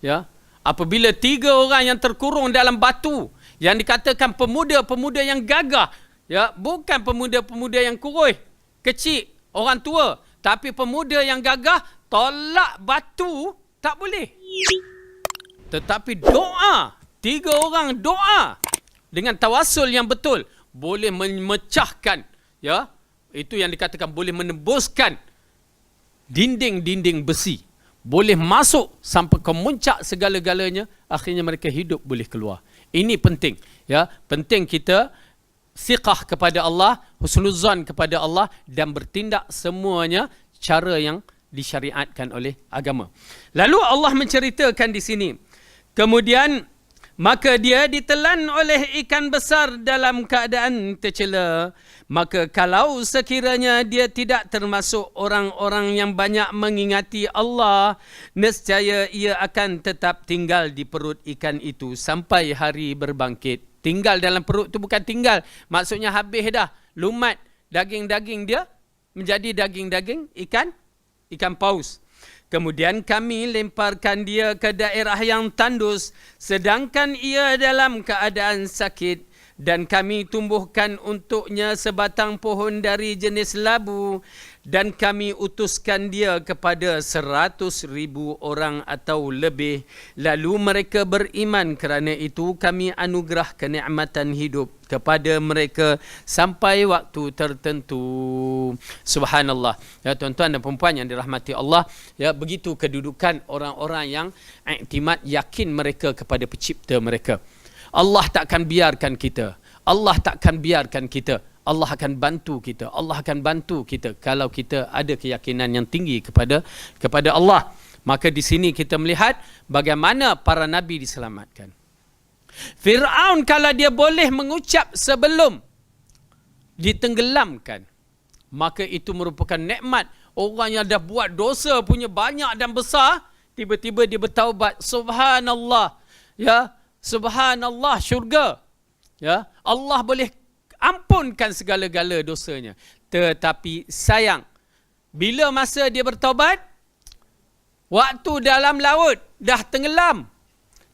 Ya, apabila 3 orang yang terkurung dalam batu, yang dikatakan pemuda-pemuda yang gagah, ya, bukan pemuda-pemuda yang kurus, kecil, orang tua, tapi pemuda yang gagah, tolak batu tak boleh. Tetapi doa, 3 orang doa dengan tawassul yang betul, boleh memecahkan, ya, itu yang dikatakan boleh menembuskan dinding-dinding besi, boleh masuk sampai ke muncak segala-galanya, akhirnya mereka hidup boleh keluar. Ini penting, ya, penting kita siqah kepada Allah, husnuzan kepada Allah dan bertindak semuanya cara yang disyariatkan oleh agama. Lalu Allah menceritakan di sini, kemudian maka dia ditelan oleh ikan besar dalam keadaan tercela. Maka kalau sekiranya dia tidak termasuk orang-orang yang banyak mengingati Allah, nescaya ia akan tetap tinggal di perut ikan itu sampai hari berbangkit. Tinggal dalam perut tu bukan tinggal, maksudnya habis dah, lumat daging-daging dia menjadi daging-daging ikan paus. Kemudian kami lemparkan dia ke daerah yang tandus sedangkan ia dalam keadaan sakit, dan kami tumbuhkan untuknya sebatang pohon dari jenis labu, dan kami utuskan dia kepada 100,000 orang atau lebih. Lalu mereka beriman, kerana itu kami anugerah kenikmatan hidup kepada mereka sampai waktu tertentu. Subhanallah. Ya, tuan-tuan dan puan-puan yang dirahmati Allah, ya, begitu kedudukan orang-orang yang iktimad, yakin mereka kepada pencipta mereka. Allah takkan biarkan kita. Allah takkan biarkan kita. Allah akan bantu kita. Allah akan bantu kita kalau kita ada keyakinan yang tinggi kepada Allah. Maka di sini kita melihat bagaimana para nabi diselamatkan. Fir'aun kalau dia boleh mengucap sebelum ditenggelamkan, maka itu merupakan nikmat. Orang yang dah buat dosa punya banyak dan besar, tiba-tiba dia bertaubat. Subhanallah. Ya, subhanallah, syurga. Ya, Allah boleh ampunkan segala-gala dosanya. Tetapi sayang, bila masa dia bertaubat, waktu dalam laut dah tenggelam.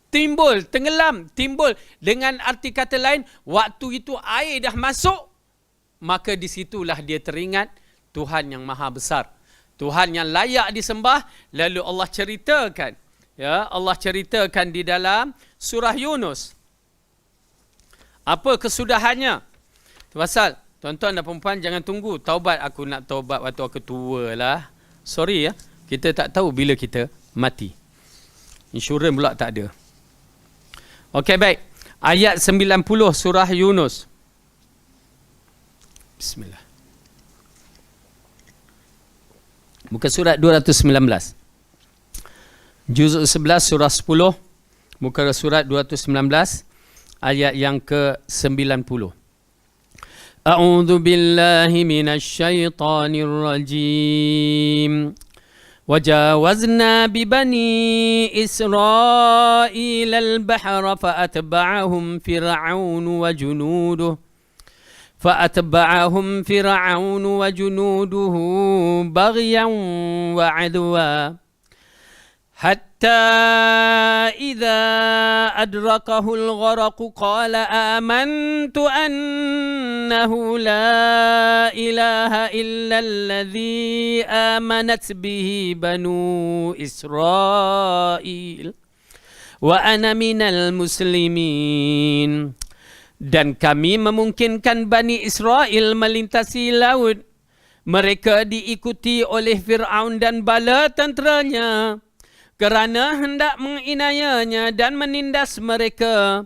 Timbul, tenggelam, timbul. Dengan arti kata lain, waktu itu air dah masuk, maka di situlah dia teringat Tuhan yang maha besar, Tuhan yang layak disembah. Lalu Allah ceritakan, ya, Allah ceritakan di dalam surah Yunus. Apa kesudahannya? Pasal tuan-tuan dan perempuan jangan tunggu taubat, aku nak taubat waktu aku tua lah. Sorry ya, kita tak tahu bila kita mati. Insurans pula tak ada. Okey, baik. Ayat 90 surah Yunus. Bismillah. Muka surat 219. Juzuk 11 surah 10. Muka surat 219. Ayat yang ke-90. A'udzu billahi minasy syaithanir rajim. وجاوزنا ببني إسرائيل البحر فأتبعهم فرعون وجنوده بغيا وعدوا حتى إذا أدركه الغرق قال آمنت أنه لا إله إلا الذي آمنت به بنو إسرائيل وأنا من المسلمين. Dan kami memungkinkan Bani Israel melintasi laut. Mereka diikuti oleh Fir'aun dan bala tenteranya, kerana hendak menginayanya dan menindas mereka.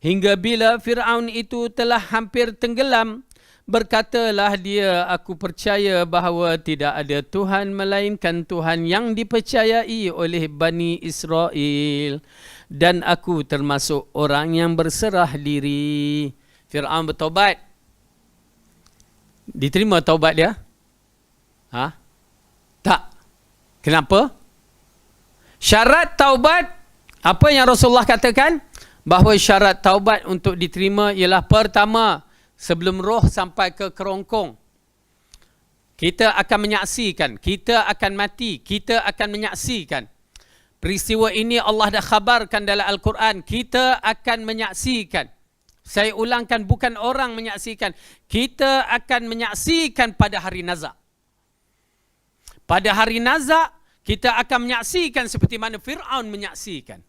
Hingga bila Fir'aun itu telah hampir tenggelam, berkatalah dia, aku percaya bahawa tidak ada Tuhan melainkan Tuhan yang dipercayai oleh Bani Israel. Dan aku termasuk orang yang berserah diri. Fir'aun bertaubat. Diterima taubat dia? Tak. Kenapa? Syarat taubat, apa yang Rasulullah katakan? Bahawa syarat taubat untuk diterima ialah pertama, sebelum roh sampai ke kerongkong, kita akan menyaksikan, kita akan mati, kita akan menyaksikan. Peristiwa ini Allah dah khabarkan dalam Al-Quran. Kita akan menyaksikan. Saya ulangkan, bukan orang menyaksikan. Kita akan menyaksikan pada hari nazak. Pada hari nazak, kita akan menyaksikan seperti mana Fir'aun menyaksikan.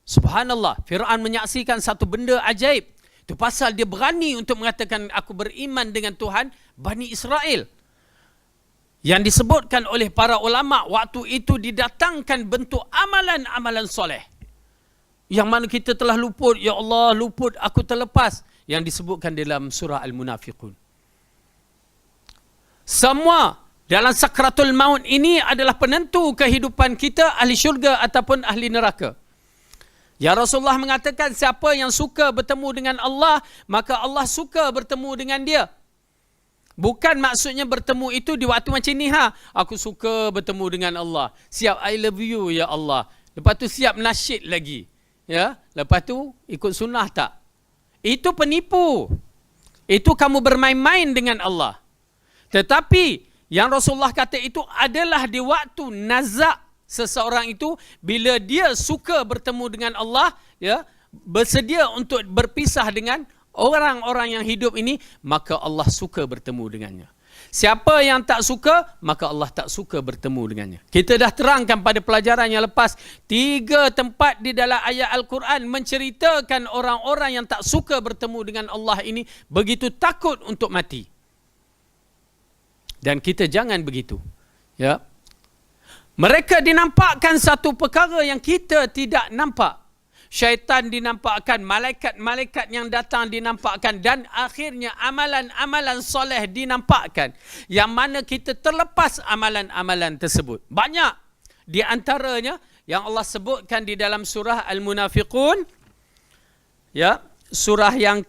Subhanallah, Fir'aun menyaksikan satu benda ajaib. Itu pasal dia berani untuk mengatakan, aku beriman dengan Tuhan Bani Israel. Yang disebutkan oleh para ulama, waktu itu didatangkan bentuk amalan-amalan soleh. Yang mana kita telah luput, ya Allah luput, aku terlepas. Yang disebutkan dalam surah Al-Munafiqun. Semua dalam sakratul maut ini adalah penentu kehidupan kita, ahli syurga ataupun ahli neraka. Ya, Rasulullah mengatakan, siapa yang suka bertemu dengan Allah, maka Allah suka bertemu dengan dia. Bukan maksudnya bertemu itu di waktu macam ni, aku suka bertemu dengan Allah. Siap, I love you ya Allah. Lepas tu siap nasyid lagi. Ya, lepas tu ikut sunnah tak? Itu penipu. Itu kamu bermain-main dengan Allah. Tetapi yang Rasulullah kata itu adalah di waktu nazak seseorang itu, bila dia suka bertemu dengan Allah, ya, bersedia untuk berpisah dengan orang-orang yang hidup ini, maka Allah suka bertemu dengannya. Siapa yang tak suka, maka Allah tak suka bertemu dengannya. Kita dah terangkan pada pelajaran yang lepas, 3 tempat di dalam ayat Al-Quran menceritakan orang-orang yang tak suka bertemu dengan Allah ini begitu takut untuk mati. Dan kita jangan begitu. Ya. Mereka dinampakkan satu perkara yang kita tidak nampak. Syaitan dinampakkan, malaikat-malaikat yang datang dinampakkan, dan akhirnya amalan-amalan soleh dinampakkan, yang mana kita terlepas amalan-amalan tersebut. Banyak. Di antaranya yang Allah sebutkan di dalam surah Al-Munafiqun, ya, surah yang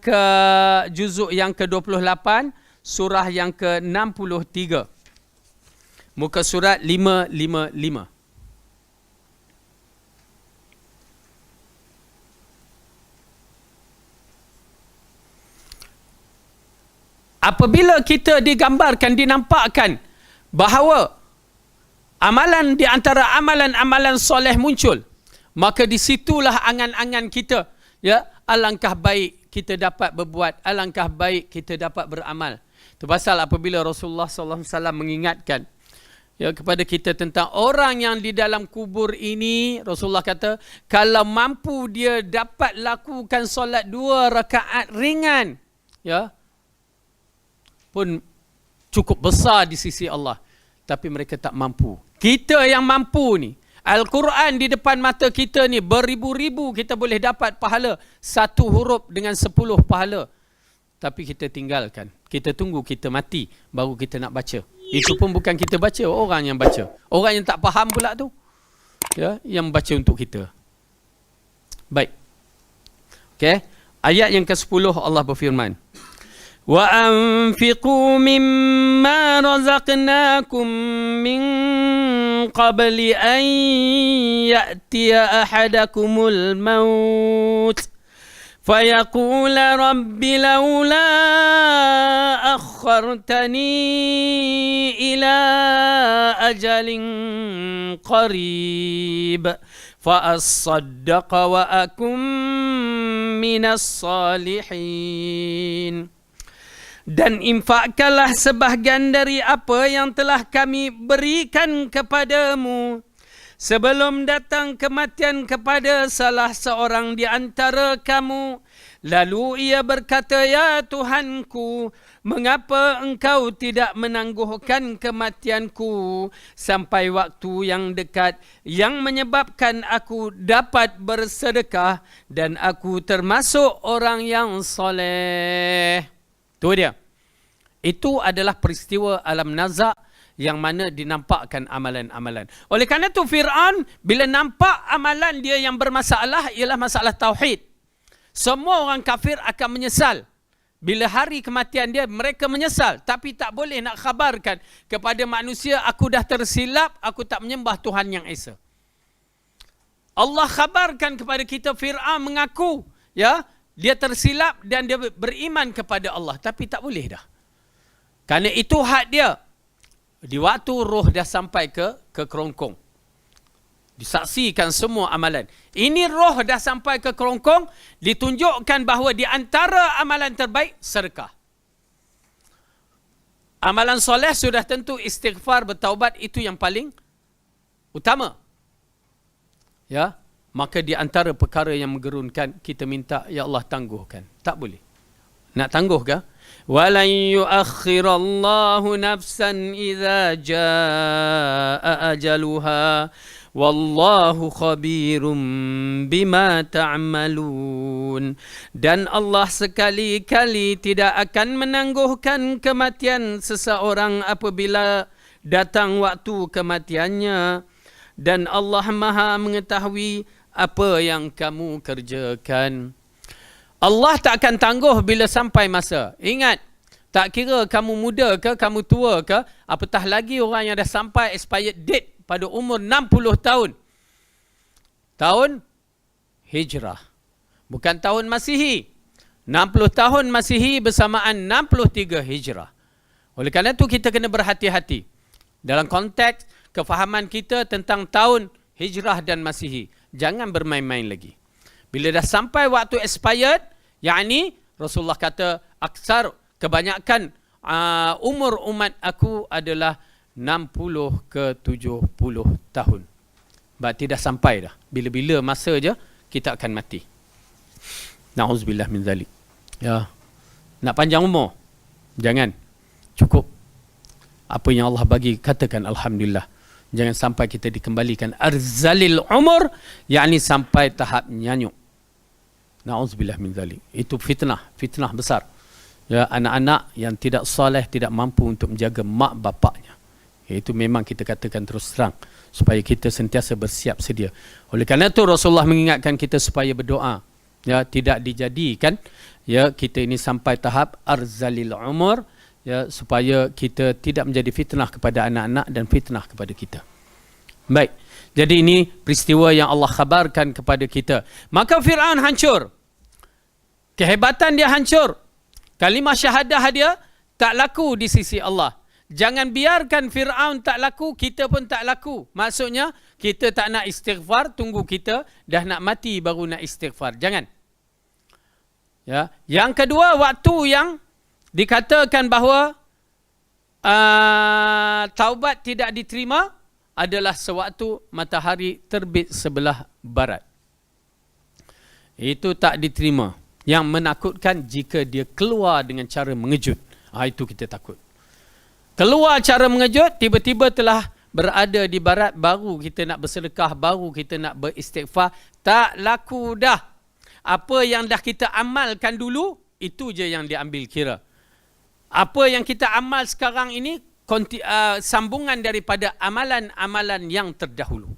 juzuk yang ke-28, surah yang ke-63. Muka surat 555. Apabila kita digambarkan, dinampakkan bahawa amalan di antara amalan-amalan soleh muncul, maka disitulah angan-angan kita, ya, alangkah baik kita dapat berbuat, alangkah baik kita dapat beramal. Itu pasal apabila Rasulullah SAW mengingatkan, ya, kepada kita tentang orang yang di dalam kubur ini, Rasulullah kata, kalau mampu dia dapat lakukan solat 2 rakaat ringan, ya, pun cukup besar di sisi Allah. Tapi mereka tak mampu. Kita yang mampu ni, Al-Quran di depan mata kita ni, beribu-ribu kita boleh dapat pahala. 1 huruf dengan 10 pahala. Tapi kita tinggalkan. Kita tunggu kita mati, baru kita nak baca. Itu pun bukan kita baca, orang yang baca. Orang yang tak faham pula tu, ya, yang baca untuk kita. Baik. Okay. Ayat yang ke-10 Allah berfirman, وَأَنْفِقُوا مِمَّا رَزَقْنَاكُمْ مِنْ قَبْلِ أَنْ يَأْتِيَ أَحَدَكُمُ الْمَوْتِ فَيَقُولَ رَبِّ لَوْلَا أَخَّرْتَنِي إِلَى أَجَلٍ قَرِيبٍ فَأَصَّدَّقَ وَأَكُنْ مِنَ الصَّالِحِينَ. Dan infakkanlah sebahagian dari apa yang telah kami berikan kepadamu sebelum datang kematian kepada salah seorang di antara kamu. Lalu ia berkata, ya Tuhanku, mengapa engkau tidak menangguhkan kematianku sampai waktu yang dekat yang menyebabkan aku dapat bersedekah dan aku termasuk orang yang soleh. Itu dia. Itu adalah peristiwa alam nazak yang mana dinampakkan amalan-amalan. Oleh kerana itu Fir'aun bila nampak amalan dia yang bermasalah ialah masalah tauhid. Semua orang kafir akan menyesal. Bila hari kematian dia, mereka menyesal. Tapi tak boleh nak khabarkan kepada manusia, aku dah tersilap, aku tak menyembah Tuhan yang Esa. Allah khabarkan kepada kita, Fir'aun mengaku, ya, dia tersilap dan dia beriman kepada Allah. Tapi tak boleh dah. Kerana itu hak dia. Di waktu roh dah sampai ke kerongkong, disaksikan semua amalan. Ini roh dah sampai ke kerongkong, ditunjukkan bahawa di antara amalan terbaik, sedekah. Amalan soleh sudah tentu istighfar, bertaubat, itu yang paling utama. Ya, maka di antara perkara yang menggerunkan, kita minta, ya Allah tangguhkan. Tak boleh. Nak tangguh ke? وَلَنْ يُؤَخِّرَ اللَّهُ نَفْسًا إِذَا جَاءَ أَجَلُهَا وَاللَّهُ خَبِيرٌ بِمَا تَعْمَلُونَ. Dan Allah sekali-kali tidak akan menangguhkan kematian seseorang apabila datang waktu kematiannya. Dan Allah Maha mengetahui apa yang kamu kerjakan. Allah tak akan tangguh bila sampai masa. Ingat, tak kira kamu muda ke, kamu tua ke, apatah lagi orang yang dah sampai expired date pada umur 60 tahun. Tahun Hijrah. Bukan tahun Masihi. 60 tahun Masihi bersamaan 63 Hijrah. Oleh kerana itu kita kena berhati-hati dalam konteks kefahaman kita tentang tahun Hijrah dan Masihi. Jangan bermain-main lagi. Bila dah sampai waktu expired, yakni Rasulullah kata aksar, kebanyakan umur umat aku adalah 60 ke 70 tahun. Berarti dah sampai dah. Bila-bila masa je kita akan mati. Na'udzubillah min zalik. Ya. Nak panjang umur? Jangan. Cukup. Apa yang Allah bagi, katakan alhamdulillah. Jangan sampai kita dikembalikan arzalil umur, yakni sampai tahap nyanyuk. Na'udzubillah min zalik. Itu fitnah besar. Ya, anak-anak yang tidak soleh, tidak mampu untuk menjaga mak bapaknya. Iaitu memang kita katakan terus terang supaya kita sentiasa bersiap sedia. Oleh kerana itu Rasulullah mengingatkan kita supaya berdoa, ya, tidak dijadikan ya kita ini sampai tahap arzalil umur, ya, supaya kita tidak menjadi fitnah kepada anak-anak dan fitnah kepada kita. Baik. Jadi ini peristiwa yang Allah khabarkan kepada kita. Maka Fir'aun hancur. Kehebatan dia hancur. Kalimah syahadah dia tak laku di sisi Allah. Jangan biarkan Fir'aun tak laku, kita pun tak laku. Maksudnya, kita tak nak istighfar, tunggu kita dah nak mati baru nak istighfar. Jangan. Ya. Yang kedua, waktu yang dikatakan bahawa taubat tidak diterima adalah sewaktu matahari terbit sebelah barat. Itu tak diterima. Yang menakutkan jika dia keluar dengan cara mengejut. Itu kita takut. Keluar cara mengejut, tiba-tiba telah berada di barat, baru kita nak bersedekah, baru kita nak beristighfar. Tak laku dah. Apa yang dah kita amalkan dulu, itu je yang diambil kira. Apa yang kita amal sekarang ini, sambungan daripada amalan-amalan yang terdahulu.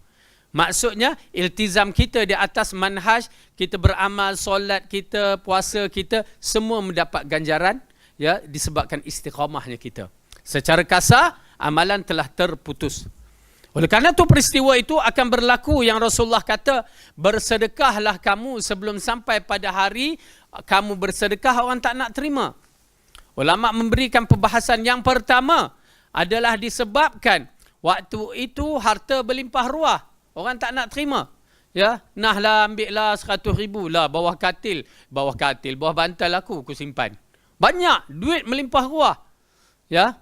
Maksudnya, iltizam kita di atas manhaj, kita beramal, solat kita, puasa kita, semua mendapat ganjaran, ya, disebabkan istiqamahnya kita. Secara kasar, amalan telah terputus. Oleh kerana itu peristiwa itu akan berlaku yang Rasulullah kata, bersedekahlah kamu sebelum sampai pada hari kamu bersedekah, orang tak nak terima. Ulama memberikan perbahasan yang pertama adalah disebabkan waktu itu harta berlimpah ruah. Orang tak nak terima. Ya, nahlah ambillah 100,000 lah bawah katil, bawah bantal aku simpan. Banyak duit melimpah ruah. Ya.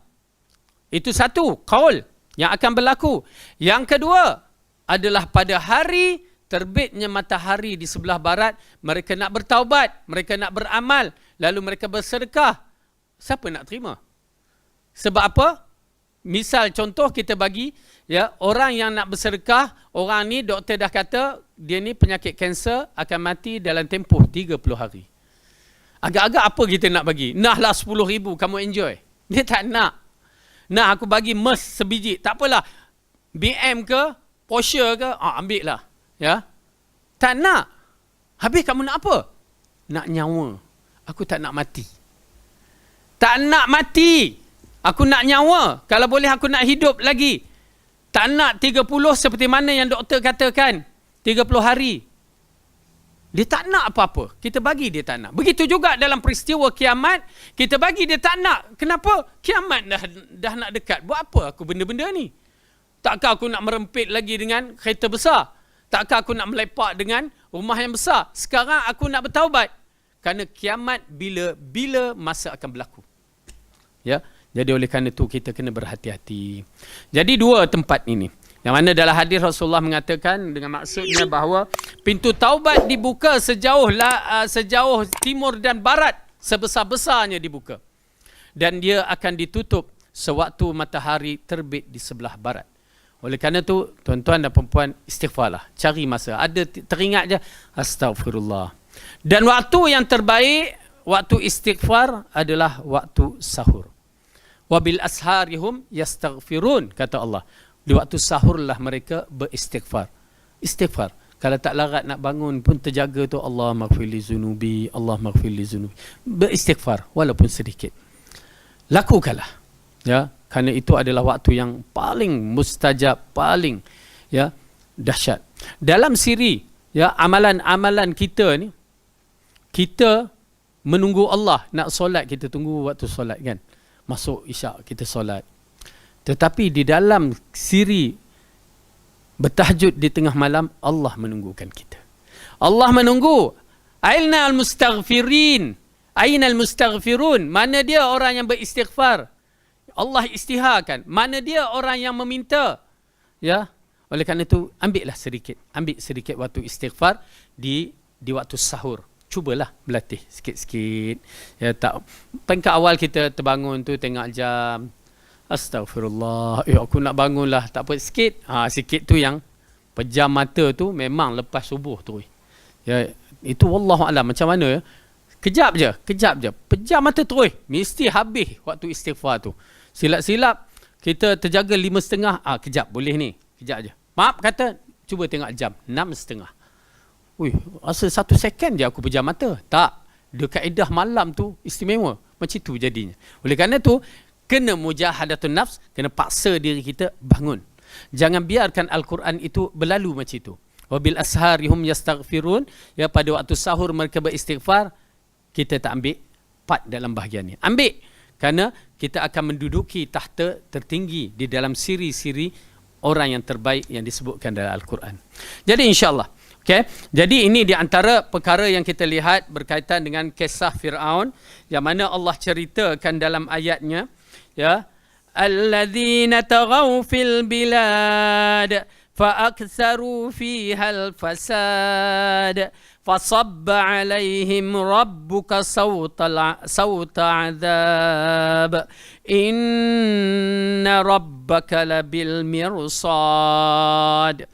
Itu satu kaul yang akan berlaku. Yang kedua adalah pada hari terbitnya matahari di sebelah barat, mereka nak bertaubat, mereka nak beramal, lalu mereka bersedekah. Siapa nak terima? Sebab apa? Misal contoh kita bagi, ya, orang yang nak bersedekah, orang ni doktor dah kata dia ni penyakit kanser akan mati dalam tempoh 30 hari. Agak-agak apa kita nak bagi? Nahlah 10,000 kamu enjoy. Dia tak nak. Nah, aku bagi mes sebiji. Tak apalah. BM ke, Porsche ke, ambil lah. Ya. Tak nak. Habis kamu nak apa? Nak nyawa. Aku tak nak mati. Tak nak mati. Aku nak nyawa. Kalau boleh aku nak hidup lagi. Tak nak 30 seperti mana yang doktor katakan. 30 hari. Dia tak nak apa-apa. Kita bagi dia tak nak. Begitu juga dalam peristiwa kiamat. Kita bagi dia tak nak. Kenapa? Kiamat dah nak dekat. Buat apa aku benda-benda ni? Takkah aku nak merempit lagi dengan kereta besar? Takkah aku nak melepak dengan rumah yang besar? Sekarang aku nak bertaubat. Kerana kiamat bila masa akan berlaku. Ya. Jadi oleh kerana itu kita kena berhati-hati. Jadi dua tempat ini. Yang mana dalam hadis Rasulullah mengatakan dengan maksudnya bahawa pintu taubat dibuka sejauh timur dan barat, sebesar-besarnya dibuka. Dan dia akan ditutup sewaktu matahari terbit di sebelah barat. Oleh kerana itu, tuan-tuan dan perempuan, istighfarlah. Cari masa. Ada teringat je, astagfirullah. Dan waktu yang terbaik, waktu istighfar adalah waktu sahur. Wabil asharihum yastaghfirun, kata Allah. Di waktu sahurlah mereka beristighfar. Istighfar. Kalau tak larat nak bangun pun terjaga tu, Allah maghfirli zunubi, Allah maghfirli zunubi. Beristighfar walaupun sedikit. Lakukanlah. Ya, kerana itu adalah waktu yang paling mustajab, paling, ya, dahsyat. Dalam siri, ya, amalan-amalan kita ni, kita menunggu Allah. Nak solat, kita tunggu waktu solat kan. Masuk isyak, kita solat. Tetapi di dalam siri bertahajud di tengah malam, Allah menunggukan kita. Allah menunggu. Aina al-mustaghfirin? Aina al-mustaghfirun? Mana dia orang yang beristighfar? Allah istiharkan. Mana dia orang yang meminta? Ya. Oleh kerana itu, ambil sedikit waktu istighfar di waktu sahur. Cubalah berlatih sikit-sikit. Ya, tak peringkat awal kita terbangun tu tengok jam. Astagfirullah. Aku nak bangun lah. Tak apa, sikit. Sikit tu yang pejam mata tu memang lepas subuh tu. Ya, itu wallahualam macam mana ya. Kejap je. Pejam mata terus. Mesti habis waktu istighfar tu. Silap-silap kita terjaga 5.30, kejap boleh ni, kejap je. Maaf kata, cuba tengok jam, 6.30. Ui, rasa 1 second je aku pejam mata. Tak, dia kaedah malam tu istimewa. Macam tu jadinya. Oleh kerana tu, kena mujahadatun nafs, kena paksa diri kita bangun. Jangan biarkan Al-Quran itu berlalu macam itu. Wabil asharihum yastaghfirun, ya, pada waktu sahur mereka beristighfar. Kita tak ambil part dalam bahagian ni. Ambil, kerana kita akan menduduki tahta tertinggi di dalam siri-siri orang yang terbaik yang disebutkan dalam Al-Quran. Jadi insyaAllah, okay? Jadi ini di antara perkara yang kita lihat berkaitan dengan kisah Fir'aun, yang mana Allah ceritakan dalam ayatnya, ya, alladzina taghaw fil bilad fa'aktsaru fiha al-fasad fasabba 'alaihim rabbuka sawta 'adzab inna rabbaka labil mirsad.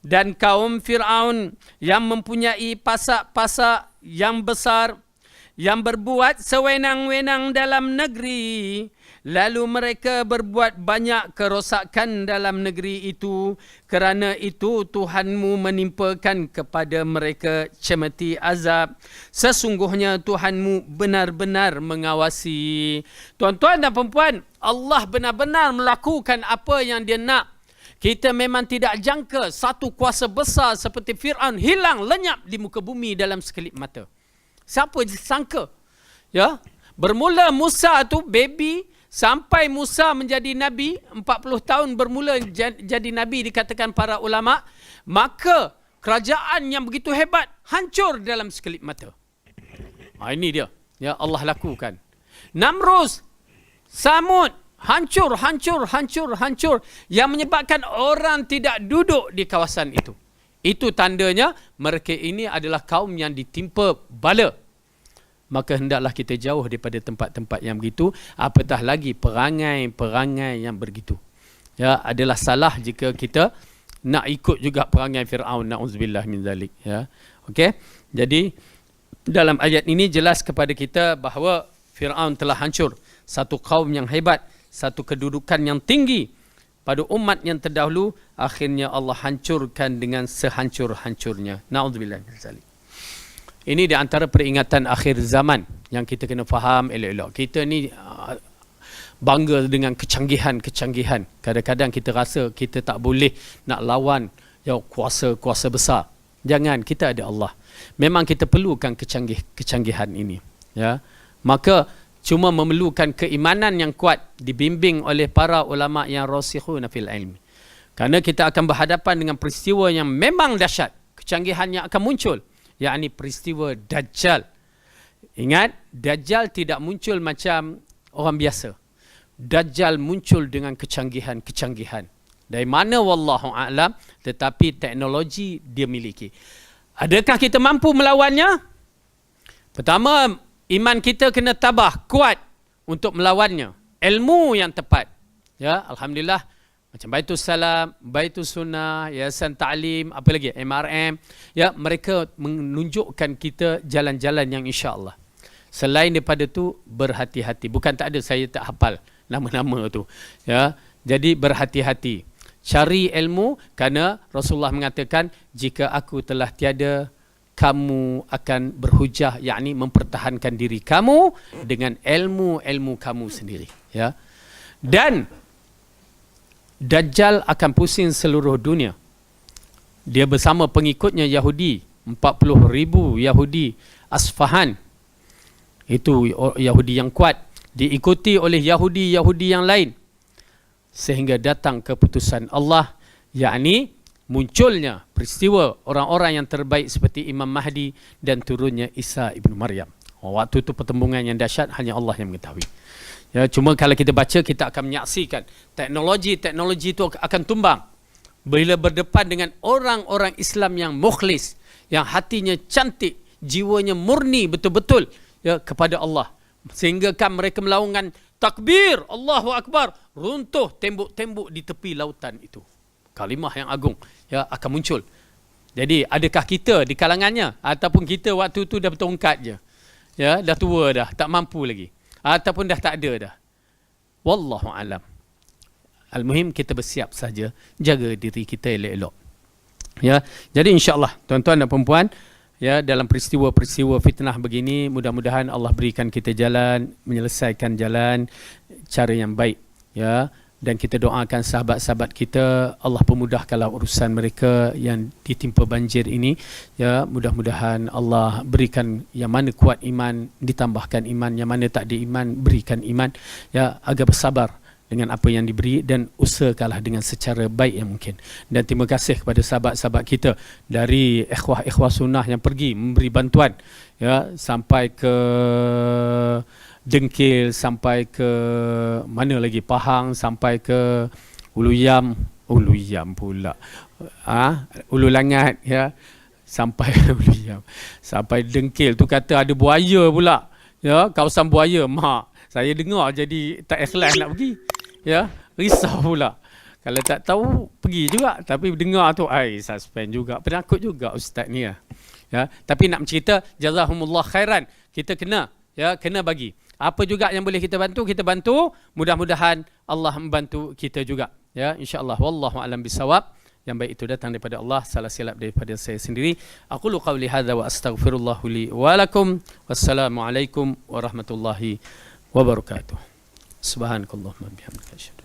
Dan kaum Fir'aun yang mempunyai pasak-pasak yang besar, yang berbuat sewenang-wenang dalam negeri, lalu mereka berbuat banyak kerosakan dalam negeri itu. Kerana itu Tuhanmu menimpakan kepada mereka cemeti azab. Sesungguhnya Tuhanmu benar-benar mengawasi. Tuan-tuan dan perempuan, Allah benar-benar melakukan apa yang dia nak. Kita memang tidak jangka satu kuasa besar seperti Fir'aun hilang lenyap di muka bumi dalam sekelip mata. Siapa sangka? Ya, bermula Musa tu baby, sampai Musa menjadi nabi, 40 tahun bermula jadi nabi dikatakan para ulama, maka kerajaan yang begitu hebat hancur dalam sekelip mata. Ini dia, ya, Allah lakukan. Namrus, Samud, hancur. Yang menyebabkan orang tidak duduk di kawasan itu. Itu tandanya mereka ini adalah kaum yang ditimpa bala. Maka hendaklah kita jauh daripada tempat-tempat yang begitu. Apatah lagi perangai-perangai yang begitu. Ya, adalah salah jika kita nak ikut juga perangai Fir'aun. Na'udzubillah min zalik. Ya. Okey. Jadi dalam ayat ini jelas kepada kita bahawa Fir'aun telah hancur. Satu kaum yang hebat, satu kedudukan yang tinggi pada umat yang terdahulu, akhirnya Allah hancurkan dengan sehancur-hancurnya. Na'udzubillah min zalik. Ini di antara peringatan akhir zaman yang kita kena faham elok-elok. Kita ni bangga dengan kecanggihan. Kadang-kadang kita rasa kita tak boleh nak lawan kuasa-kuasa besar. Jangan, kita ada Allah. Memang kita perlukan kecanggihan ini. Ya. Maka cuma memerlukan keimanan yang kuat dibimbing oleh para ulama yang rasikhuna fil ilmi. Kerana kita akan berhadapan dengan peristiwa yang memang dahsyat. Kecanggihan yang akan muncul. Yakni peristiwa Dajjal. Ingat, Dajjal tidak muncul macam orang biasa. Dajjal muncul dengan kecanggihan. Dari mana wallahu a'lam, tetapi teknologi dia miliki. Adakah kita mampu melawannya? Pertama, iman kita kena tabah, kuat untuk melawannya. Ilmu yang tepat. Ya, alhamdulillah. Macam Baitul Salam, Baitul Sunnah, Yayasan Ta'lim, apa lagi, MRM. Ya, mereka menunjukkan kita jalan-jalan yang insya-Allah. Selain daripada tu, berhati-hati. Bukan tak ada, saya tak hafal nama-nama tu. Ya, jadi berhati-hati. Cari ilmu, kerana Rasulullah mengatakan, jika aku telah tiada, kamu akan berhujah, yakni mempertahankan diri kamu dengan ilmu-ilmu kamu sendiri. Ya. Dan Dajjal akan pusing seluruh dunia. Dia bersama pengikutnya Yahudi, 40,000 Yahudi Asfahan. Itu Yahudi yang kuat. Diikuti oleh Yahudi-Yahudi yang lain. Sehingga datang keputusan Allah, yakni munculnya peristiwa orang-orang yang terbaik seperti Imam Mahdi dan turunnya Isa ibnu Maryam. Waktu itu pertembungan yang dahsyat hanya Allah yang mengetahui. Ya, cuma kalau kita baca, kita akan menyaksikan teknologi itu akan tumbang bila berdepan dengan orang-orang Islam yang mukhlis, yang hatinya cantik, jiwanya murni betul-betul, ya, kepada Allah. Sehingga kan mereka melaungkan takbir, Allahu Akbar, runtuh tembok-tembok di tepi lautan itu. Kalimah yang agung, ya, akan muncul. Jadi adakah kita di kalangannya, ataupun kita waktu itu dah bertongkat je, ya, dah tua dah, tak mampu lagi, ataupun dah tak ada dah. Wallahu alam. Al-muhim kita bersiap saja, jaga diri kita elok-elok. Ya, jadi insya-Allah tuan-tuan dan puan-puan, ya, dalam peristiwa-peristiwa fitnah begini, mudah-mudahan Allah berikan kita jalan, menyelesaikan jalan cara yang baik, ya. Dan kita doakan sahabat-sahabat kita, Allah pemudahkanlah urusan mereka yang ditimpa banjir ini, ya. Mudah-mudahan Allah berikan yang mana kuat iman, ditambahkan iman, yang mana tak ada iman, berikan iman, ya, agar bersabar dengan apa yang diberi dan usahakanlah dengan secara baik yang mungkin. Dan terima kasih kepada sahabat-sahabat kita dari ikhwah-ikhwah sunnah yang pergi memberi bantuan, ya, sampai ke Dengkil, sampai ke mana lagi, Pahang, sampai ke Ulu Yam pula, Ulu Langat, ya, sampai Ulu Yam, sampai Dengkil tu kata ada buaya pula, ya, kawasan buaya. Mak saya dengar jadi tak ikhlas nak pergi, ya, risau pula. Kalau tak tahu pergi juga, tapi dengar tu suspend juga, penakut juga ustaz ni, ya. Tapi nak cerita, jazahumullah khairan, kita kena bagi apa juga yang boleh kita bantu, mudah-mudahan Allah membantu kita juga, ya, insya-Allah. Wallahu alam bisawab. Yang baik itu datang daripada Allah, salah silap daripada saya sendiri. Aqulu qawli hadza wa astaghfirullah li wa lakum. Wassalamualaikum warahmatullahi wabarakatuh. Subhanakallahumma bihamdika asyhadu